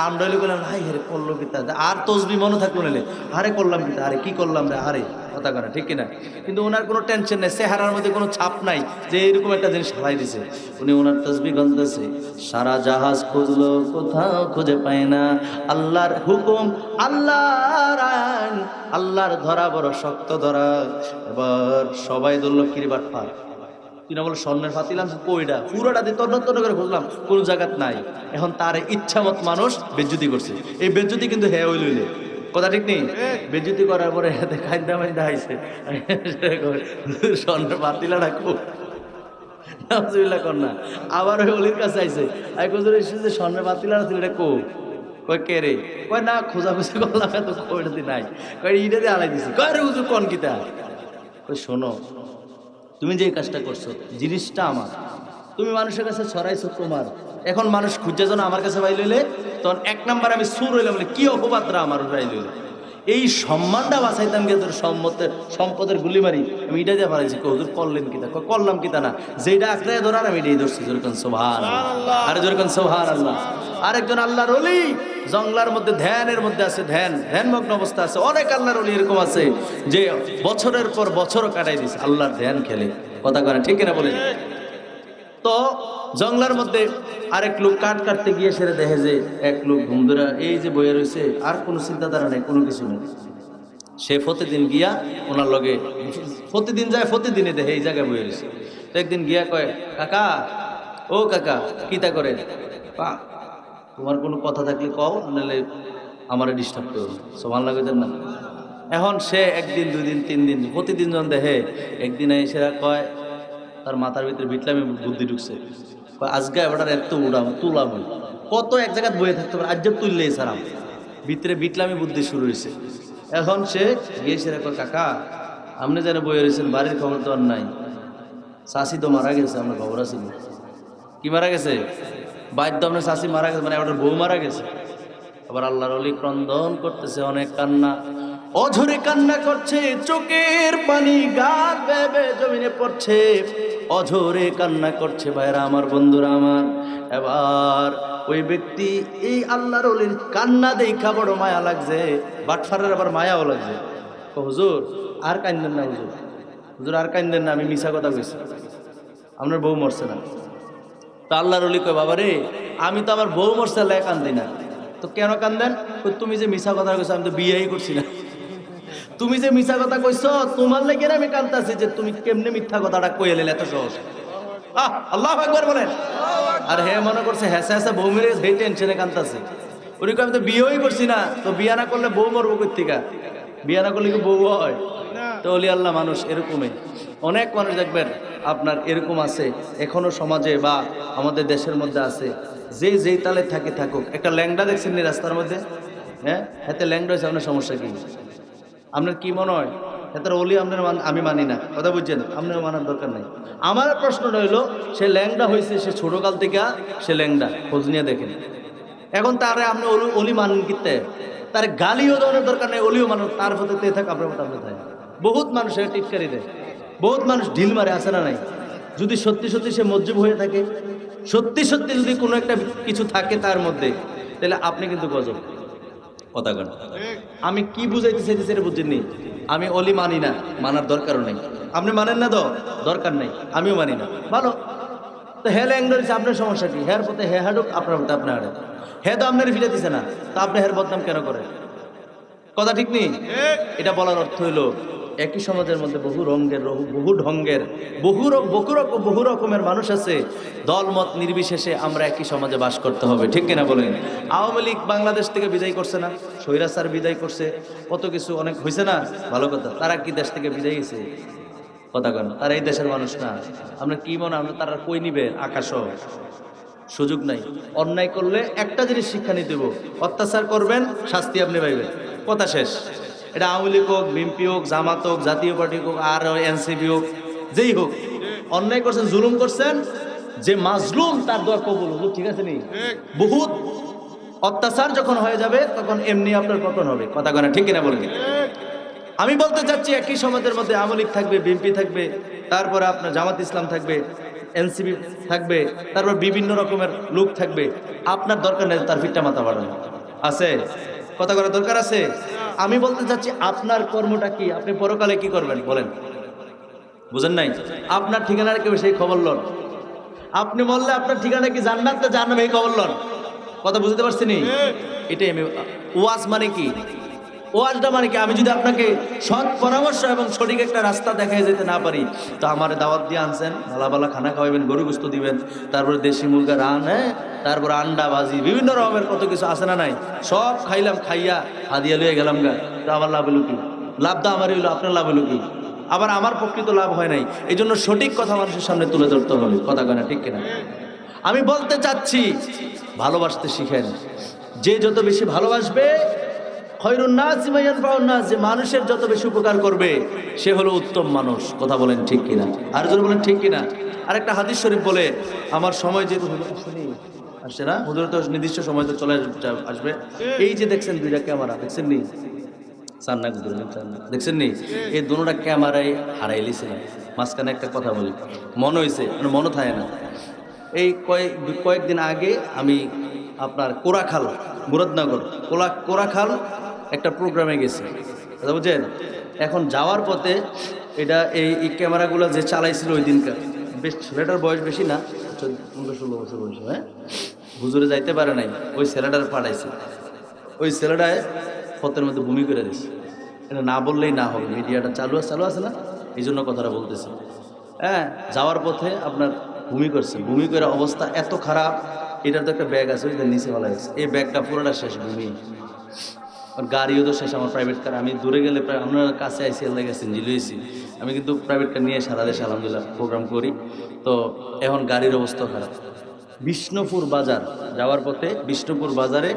আমরা হলে বললাম হাই হেরে করলো কিতা, আর তসবি মনে থাকলো নিলে আরে করলাম কিতা, আরে কি করলাম রে, আরে কথা করা, ঠিক কিনা? কিন্তু ওনার কোনো টেনশন নেই, চেহারার মধ্যে কোনো ছাপ নাই যে এরকম একটা জিনিস হারাই দিছে। উনি ওনার তসবি গন্ধাছে, সারা জাহাজ খুঁজলো কোথাও খুঁজে পায় না, আল্লাহর হুকুম, আল্লাহর আইন, আল্লাহর ধরা বড় শক্ত ধরা। এবার সবাই ধরলো কিরিবার পার, কিনা বলে স্বর্ণের ফাতিলাম কইটা পুরোটা দিয়ে তন্ন করে খুঁজলাম, কোনো জায়গাত নাই। এখন তার ইচ্ছা মত মানুষ বেজ্জুতি করছে, এই বেজ্জুতি কিন্তু হ্যাঁ ওই লইলে, কথা ঠিক নেই? বেজ্জুতি করার পরে খাইন্দা মাইন্দা আইছে, স্বর্ণের ফাতিলাটা খুব নাউজুবিল্লাহ কর না। আবার ওই অলির কাছে আইছে, যে স্বর্ণের ফাতিলাটা তুই এটা কো, কয় কে রে, কয় না খোঁজাখুঁজি করলাম এত কইটাতে নাই, কয় ইটা দিয়ে আলাই দিছি, কয় রে হুজুর কোন কিতা, কই শোনো তুমি যে কাজটা করছো জিনিসটা আমার, তুমি মানুষের কাছে ছড়াইছো তোমার, এখন মানুষ খুঁজে যেন আমার কাছে পাই লইলে, তখন এক নাম্বার আমি সুর হইলাম বলে কি অপবাদরা আমার পাই লইলে, এই সম্মানটা বাঁচাইতাম গিয়ে তোর সম্পদের গুলি মারি আমি এটা দিয়ে পারাইছি, হুজুর করলেন কিতা, করলাম কিতা না, যেটা আঁকড়ায় ধরার আমি এটাই ধরছি, যেরকম সুবহানাল্লাহ, আরে যেরকম সুবহানাল্লাহ। আরেকজন আল্লাহর ওলি জঙ্গলার মধ্যে ধ্যানের মধ্যে আছে, ধ্যানমগ্ন অবস্থা আছে। অনেক আল্লাহর ওলি এরকম আছে যে বছরের পর বছর কাটাই দিছে আল্লাহর ধ্যান খেলে, কথা করে ঠিক কিনা বলে? তো জঙ্গলার মধ্যে আরেক লোক কাঠ কাটতে গিয়ে সেরে দেখে যে এক লোক ঘুম ধরে এই যে বইয়ে রয়েছে, আর কোনো চিন্তাধারা নেই, কোনো কিছু নেই। সে প্রতিদিন গিয়া ওনার লগে প্রতিদিন যায়, প্রতিদিনে দেখে এই জায়গায় বইয়ে রয়েছে। তো একদিন গিয়া কয়, কাকা ও কাকা কিতা করে, তোমার কোনো কথা থাকলে কও, নাহলে আমারে ডিস্টার্ব করো, সমান লাগে না। এখন সে একদিন দুই দিন তিন দিন প্রতিদিন যখন দেখে, একদিন এসে কয় তার মাথার ভিতরে বিটলামি বুদ্ধি ঢুকছে, আজকে এবার এত তুলাম কত এক জায়গায় বয়ে থাকতে পারে, আজ তুললে সারাম ভিতরে বিটলামি বুদ্ধি শুরু হয়েছে। এখন সে গিয়েছে কয় কাকা আপনি যেন বয়ে রয়েছেন, বাড়ির খবর তো আর নাই, শাশি তো মারা গেছে, আমার খবর আছে কি মারা গেছে, বাধ্য আপনার শাশি মারা গেছে, মানে ওটার বউ মারা গেছে। আবার আল্লাহর ওলি ক্রন্দন করতেছে, অনেক কান্না, অঝরে কান্না করছে, চোখের পানি গাল বেবে জমিনে পড়ছে, অঝরে কান্না করছে। ভাইরা আমার, বন্ধুরা আমার, এবার ওই ব্যক্তি এই আল্লাহর ওলির কান্না দেখা বড় মায়া লাগছে, বাটফারের আবার মায়াও লাগছে। হুজুর আর কান্দেন না, হুজুর হুজুর আর কান্দেন না, আমি মিছা কথা কইছি, আপনার বউ মরছে না। তো আল্লাহর ওলি কয় বাবা রে, আমি তো আমার বউ মরছে আল্লাহ কান্দি না, তো কেন কান্দেন? তুমি যে মিছা কথা কইছো, আমি তো বিয়েই করছি না, তুমি যে মিছা কথা কইছো তোমার লাগে আমি কান্দাছি, যে তুমি কেমনে মিথ্যা কথাটা কই এলে এত সহজ। আল্লাহু আকবার বলেন। আর হে মনে করছে হেসে হেসে বউ মেরে সেই টেনশনে কান্দাছে, উনি কয় আমি তো বিয়েই করছি না, তো বিয়া না করলে বউ মরবো কই থেকে, বিয়া না করলে কি বউ হয়? তো ওলি আল্লাহ মানুষ এরকমই, অনেক মানুষ দেখবেন আপনার এরকম আছে এখনো সমাজে বা আমাদের দেশের মধ্যে আছে, যে যেই তালে থাকে থাকুক। একটা ল্যাংডা দেখছেন নি রাস্তার মধ্যে, হ্যাঁ হাতে ল্যাংডা হয়েছে, আপনার সমস্যা কি? আপনার কি মনে হয় এটার ওলি আপনার আমি মানি না, কথা বুঝছেন, আপনার মানার দরকার নেই। আমার প্রশ্নটা হইলো, সে ল্যাংডা হয়েছে, সে ছোটকাল থেকে সে ল্যাংডা, খোঁজ নিয়ে দেখেন। এখন তারে আপনি অলি মানেন কিতে, তার গালিও দেওয়ার দরকার নেই, অলিও মানুষ তার মধ্যে তে থাক, আপনার মতো আপনি থাকে। বহুত মানুষ টিটকারি দেয়, বহুত মানুষ ঢিল মারে, আসে না নাই? যদি সত্যি সত্যি সে মজ্জুব হয়ে থাকে, সত্যি সত্যি যদি কোনো একটা কিছু থাকে তার মধ্যে, তাহলে আপনি কিন্তু গজব, কথা কন। আমি কি বুঝাইতে চাইতেছি এটা বুঝেননি? আমি অলি মানি না, মানার দরকারও নেই। আপনি মানেন না তো দরকার নেই, আমিও মানি না, ভালো। তো হে ল্যাংডা আপনার সমস্যা কি? হের পথে হে হাডুক, আপনার পথে আপনি হাডুক। হে তো আপনার ফিরে দিছে না, তা আপনি হের বদনাম কেন করেন? কথা ঠিক নেই? এটা বলার অর্থ হইল একই সমাজের মধ্যে বহু রঙের বহু ঢঙ্গের বহু রকমের মানুষ আছে। দলমত নির্বিশেষে আমরা একই সমাজে বাস করতে হবে, ঠিক কিনা বলেন? আওয়ামী লীগ বাংলাদেশ থেকে বিদায় করছে না, স্বৈরাচার বিদায় করছে, কত কিছু অনেক হয়েছে না, ভালো কথা। তারা কি দেশ থেকে বিদায় হয়েছে? কথা কেন? তারা এই দেশের মানুষ না। আমরা কি মনে হয় তারা কই নিবে? আকাশও সুযোগ নাই। অন্যায় করলে একটা জিনিস শিক্ষা নিতে দেব, অত্যাচার করবেন শাস্তি আপনি পাইবেন, কথা শেষ। এটা আওয়ামী লীগ হোক, বিএনপি হোক, জামাত হোক, জাতীয় পার্টি হোক, আর এনসিপি হোক, যেই হোক, অন্যায় করছেন, জুলুম করছেন, যে মাজলুম তার দোয়া কবুল হুজুর, ঠিক আছে নি? বহুত অত্যাচার যখন হয়ে যাবে তখন এমনি আপনার পতন হবে, কথা কেন, ঠিক কিনা বলেন? আমি বলতে চাচ্ছি একই সমাজের মধ্যে আওয়ামী লীগ থাকবে, বিএনপি থাকবে, তারপরে আপনার জামাত ইসলাম থাকবে, এনসিপি থাকবে, তারপর বিভিন্ন রকমের লোক থাকবে। আপনার দরকার নেই তার ফিটটা মাথা বাড়ানো, আছে? কথা করার দরকার আছে? আমি বলতে চাচ্ছি আপনার কর্মটা কি, আপনি পরকালে কি করবেন বলেন? বুঝেন নাই? আপনার ঠিকানার কেউ সেই খবর লন। আপনি বললে আপনার ঠিকানা কি জান্নাত না জাহান্নামে, এই খবর লন। কথা বুঝতে পারছি নি? এটাই আমি ওয়াজ মানে কি, ওয়াজটা মানে কি? আমি যদি আপনাকে সৎ পরামর্শ এবং সঠিক একটা রাস্তা দেখাই যেতে না পারি, তো আমার দাওয়াত দিয়ে আনছেন, ভালা ভালা খানা খাওয়াবেন, গরু গোস্ত দিবেন, তারপরে দেশি মুরগা রান, হ্যাঁ, তারপরে আন্ডা বাজি, বিভিন্ন রকমের কত কিছু আছে না নাই, সব খাইলাম, খাইয়া হাদিয়া লইয়া গেলাম গা, তো আমার লাভ হলো কি? লাভটা আমারই হলো, আপনার লাভ হলো কি? আবার আমার প্রকৃত লাভ হয় নাই। এই জন্য সঠিক কথা মানুষের সামনে তুলে ধরতে হবে, কথা কয় না, ঠিক কিনা? আমি বলতে চাচ্ছি ভালোবাসতে শিখেন। যে যত বেশি ভালোবাসবে, খয়রুন নাস মান ইয়ানফাউন নাস, যে মানুষের যত বেশি উপকার করবে সে হলো উত্তম মানুষ, কথা বলেন ঠিক কিনা? আর জোরে বলেন ঠিক কিনা? আরেকটা হাদিস শরীফ বলে, আমার সময় যেহেতু আসছে না, হুজুর তো নির্দিষ্ট সময় তো চলে আসবে। এই যে দেখছেন দুইটা ক্যামেরা, দেখছেন নি? সান্না দেখছেন নি? এই দুটোটা ক্যামেরায় হারাই লিছিলাম। মাঝখানে একটা কথা বলি, মনে হয়েছে, মানে মনে থাকে না। এই কয়েকদিন আগে আমি আপনার কোরাখাল, মুরাদনগর কোরাখাল একটা প্রোগ্রামে গেছি, কথা বুঝছেন? এখন যাওয়ার পথে এটা এই ক্যামেরাগুলো যে চালাইছিল ওই দিনকার, বেশ ছেলেটার বয়স বেশি না, 15-16 বছর বয়স, হ্যাঁ, হুজুরে যাইতে পারে নাই, ওই ছেলেটার পাঠাইছে। ওই ছেলেটায় পথের মধ্যে ভূমি করে দিছে। এটা না বললেই না হবে, মিডিয়াটা চালু আছে না, এই জন্য কথাটা বলতেছি। হ্যাঁ, যাওয়ার পথে আপনার ভূমি করছে, ভূমি করে অবস্থা এত খারাপ। এটার তো একটা ব্যাগ আছে, ওইটা নিচে ফেলা গেছে, এই ব্যাগটা পুরোটা শেষ, ভূমি। আর গাড়িও তো শেষ, আমার প্রাইভেট কার। আমি দূরে গেলে প্রায় আপনার কাছে আইসি, আল্লাহ গেছেন জিলুইছি। আমি কিন্তু প্রাইভেট কার নিয়ে সারা দেশে আলহামদুলিল্লাহ প্রোগ্রাম করি। তো এখন গাড়ির অবস্থা খারাপ। বিষ্ণুপুর বাজার যাওয়ার পথে, বিষ্ণুপুর বাজারে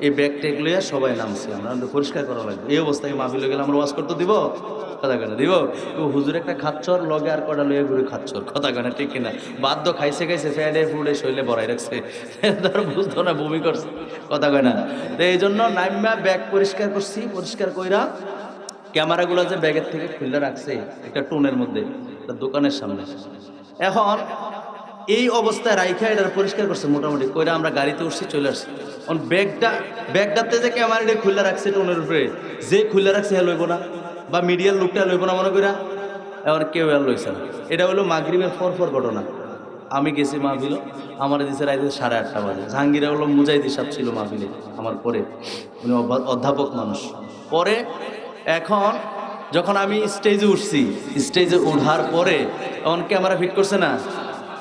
এই ব্যাগ ট্যাগ লইয়া সবাই নামছে, আমরা পরিষ্কার করা লাগবে। এই অবস্থায় মাহফিলে গেলে আমরা ওয়াজ করতে দিব, কথা কেন দিব? হুজুর একটা খাচ্ছর লগে আর কটা লইয়া ঘুরে খাচ্ছর, কথা কেন, ঠিক কিনা? বাধ্য খাইছে ফ্যাডে ফুডে শৈলে ভরাই রাখছে, ধর বুঝতো না, বমি করছে, কথা কয় না? তো এই জন্য নাইমা ব্যাগ পরিষ্কার করছি, পরিষ্কার কইরা ক্যামেরাগুলো যে ব্যাগের থেকে খুলে রাখছে একটা টোনের মধ্যে, দোকানের সামনে। এখন এই অবস্থায় রাইখা এটা পরিষ্কার করছে মোটামুটি কইরা, আমরা গাড়িতে উঠছি, চলে আসছি। এখন ব্যাগটাতে যে ক্যামেরাটা খুলে রাখছে টোনের উপরে, যে খুলে রাখছে হ্যাঁ লইব না, বা মিডিয়ার লোকটা লইব না মনে কইরা, এবার কেউ আর লইছে না। এটা হলো মাগরিবের পর ঘটনা। আমি গেছি মাহফিল, আমার দিছে রাইতে 8:30 বাজে। জাহাঙ্গীর হলো মুজাহিদি সাহেব ছিল মাহফিলে আমার পরে, উনি অধ্যাপক মানুষ। পরে এখন যখন আমি স্টেজে উঠছি, স্টেজে ওঠার পরে তখন ক্যামেরা ফিট করছে না,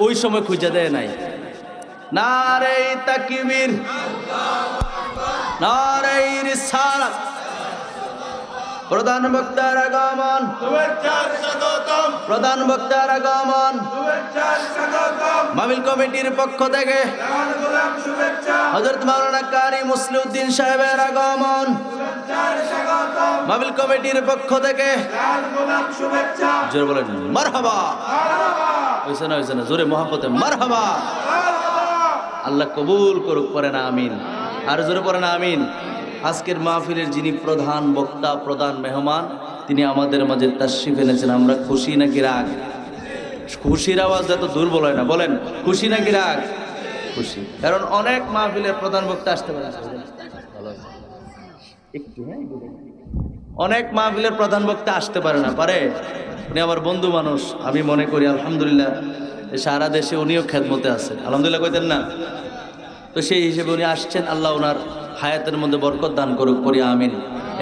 ওই সময় খুঁজে দেয় নাই। নারে তাকবীর, নারে রিসালাত, প্রধান বক্তার আগমন, প্রধান বক্তার আগমন, মাহফিল কমিটির পক্ষ থেকে হযরত মাওলানা কারি মুসলিউদ্দিন সাহেবের আগমন, মাহফিল কমিটির পক্ষ থেকে জোরে বলেন মারহাবা। হইছে না জোরে মহব্বতে মারহাবা। আল্লাহ কবুল করুক, পড়ে না আমিন, আর জোরে পড়ে না আমিন। আজকের মাহফিলের যিনি প্রধান বক্তা, প্রধান মেহমান, তিনি আমাদের মাঝে তাশরিফ এনেছেন। আমরা খুশি নাকি রাগ? খুশির আওয়াজ এত দুর্বল হয় না, বলেন খুশি নাকি রাগ? খুশি, কারণ অনেক মাহফিলের প্রধান বক্তা আসতে পারে একটু, হ্যাঁ, অনেক মাহফিলের প্রধান বক্তা আসতে পারে না, পারে। উনি আমার বন্ধু মানুষ, আমি মনে করি আলহামদুলিল্লাহ সারা দেশে উনিও খেদমতে আছে, আলহামদুলিল্লাহ কইতেন না? তো সেই হিসেবে উনি আসছেন, আল্লাহ ওনার হায়াতের মধ্যে বরকত দান করুক, করি আমিন।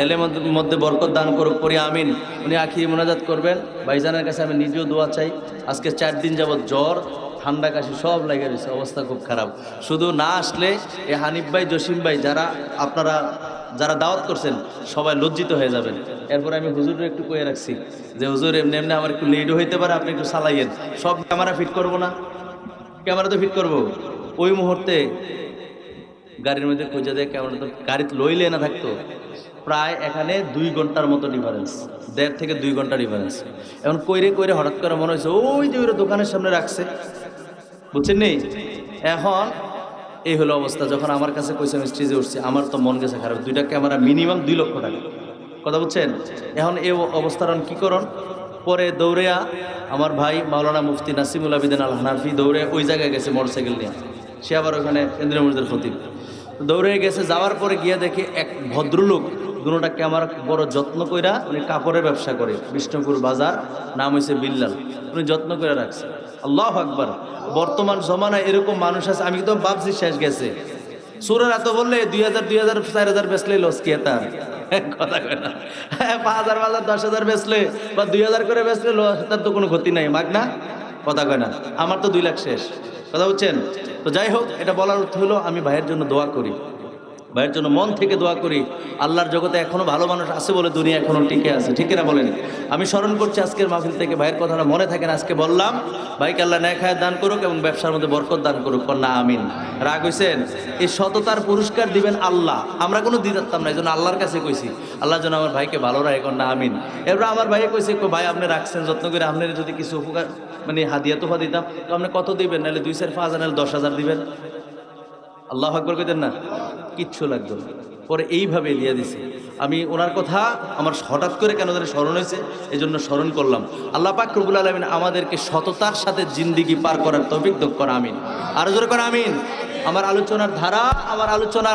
এলের মধ্যে বরকত দান করুক, পড়ি আমিন। উনি আখিরি মোনাজাত করবেন। ভাইজানের কাছে আমি নিজেও দোয়া চাই। আজকে 4 দিন যাবৎ জ্বর, ঠান্ডা, কাশি সব লেগে রয়েছে, অবস্থা খুব খারাপ। শুধু না আসলে এই হানিফ ভাই, জসিম ভাই, আপনারা যারা দাওয়াত করছেন সবাই লজ্জিত হয়ে যাবেন। এরপরে আমি হুজুরের একটু কয়ে রাখছি যে হুজুর এমনি এমনি আমার একটু লেটও হইতে পারে, আপনি একটু চালাইয়েন। সব ক্যামেরা ফিট করবো না, ক্যামেরা তো ফিট করবো। ওই মুহূর্তে গাড়ির মধ্যে খুঁজে দেয় ক্যামেরা, তো গাড়িতে লইলে না থাকতো। প্রায় এখানে 2 ঘন্টার মতো ডিফারেন্স, 1.5 থেকে 2 ঘন্টা ডিফারেন্স। এখন কইরে হঠাৎ করে মনে হয়েছে ওই যে ওই দোকানের সামনে রাখছে, বুঝছেন নি? এখন এই হলো অবস্থা। যখন আমার কাছে কইছে আমি স্টেজে উঠছি, আমার তো মন গেছে খারাপ। 2টা ক্যামেরা মিনিমাম 2 লক্ষ টাকা, কথা বুঝছেন? এখন এই অবস্থার কি করন? পরে দৌড়েয়া আমার ভাই মাওলানা মুফতি নাসিমুল আবিদিন আল হানাফি দৌড়ে ওই জায়গায় গেছে মোটরসাইকেল নিয়ে। সে আবার ওখানে কেন্দ্রীয় মসজিদের খতিব। দৌড়ে গেছে, যাওয়ার পরে গিয়ে দেখে এক ভদ্রলোক দুটা ক্যামেরা বড় যত্ন কইরা, উনি কাপড়ের ব্যবসা করে, বিষ্ণুপুর বাজার, নাম হয়েছে বিল্লাল। উনি যত্ন করে রাখছে। আল্লাহু আকবার। বর্তমান জমানায় এরকম মানুষ আছে, আমি তো ভাবছি শেষ গেছে। সুরের এত বললে 2000, 4000 বেচলে লস কি তার? কথা কয় না। 5000, 10,000 বেচলে বা 2000 করে বেচলে লস, তার তো কোনো ক্ষতি নাই, মাগ না? কথা কয় না। আমার তো 2 লাখ শেষ, কথা বুঝছেন? তো যাই হোক, এটা বলার অর্থ হলো আমি ভাইয়ের জন্য দোয়া করি, ভাইয়ের জন্য মন থেকে দোয়া করি। আল্লাহর জগতে এখনো ভালো মানুষ আছে বলে দুনিয়া এখনো টিকে আছে, ঠিক না বলেন? আমি স্মরণ করছি আজকের মাহফিল থেকে, ভাইয়ের কথাটা মনে থাকেন। আজকে বললাম ভাইকে আল্লাহ ন্যায় খায় দান করুক এবং ব্যবসার মধ্যে বরকত দান করুক, কন্যা আমিন। রাগ হইছেন? এই সততার পুরস্কার দিবেন আল্লাহ, আমরা কোনো দিতাম না, এই জন্য আল্লাহর কাছে কইছি আল্লাহ যেন আমার ভাইকে ভালো রাখে, কন্যা আমিন। এরপর আমার ভাইকে কইছে, ভাই আপনি রাখছেন যত্ন করে, আপনার যদি কিছু উপকার মানে হাদিয়া তোফা দিতাম, তো আপনি কত দিবেন? নাহলে 2-4-5 নাহলে 10,000 দিবেন। আল্লাহ আকবার কইতেন না? কিচ্ছু লাগতো না। পরে এইভাবে দিয়ে দিছে। আমি ওনার কথা আমার হঠাৎ করে কেন ধরে স্মরণ হয়েছে, এই জন্য স্মরণ করলাম। আল্লাহ পাক রব্বুল আলামিন আমাদেরকে সততার সাথে জিন্দিগি পার করার তৌফিক দান করেন, আমিন। আরো জোরে করে আমিন। আমার আলোচনার ধারা, আমার আলোচনার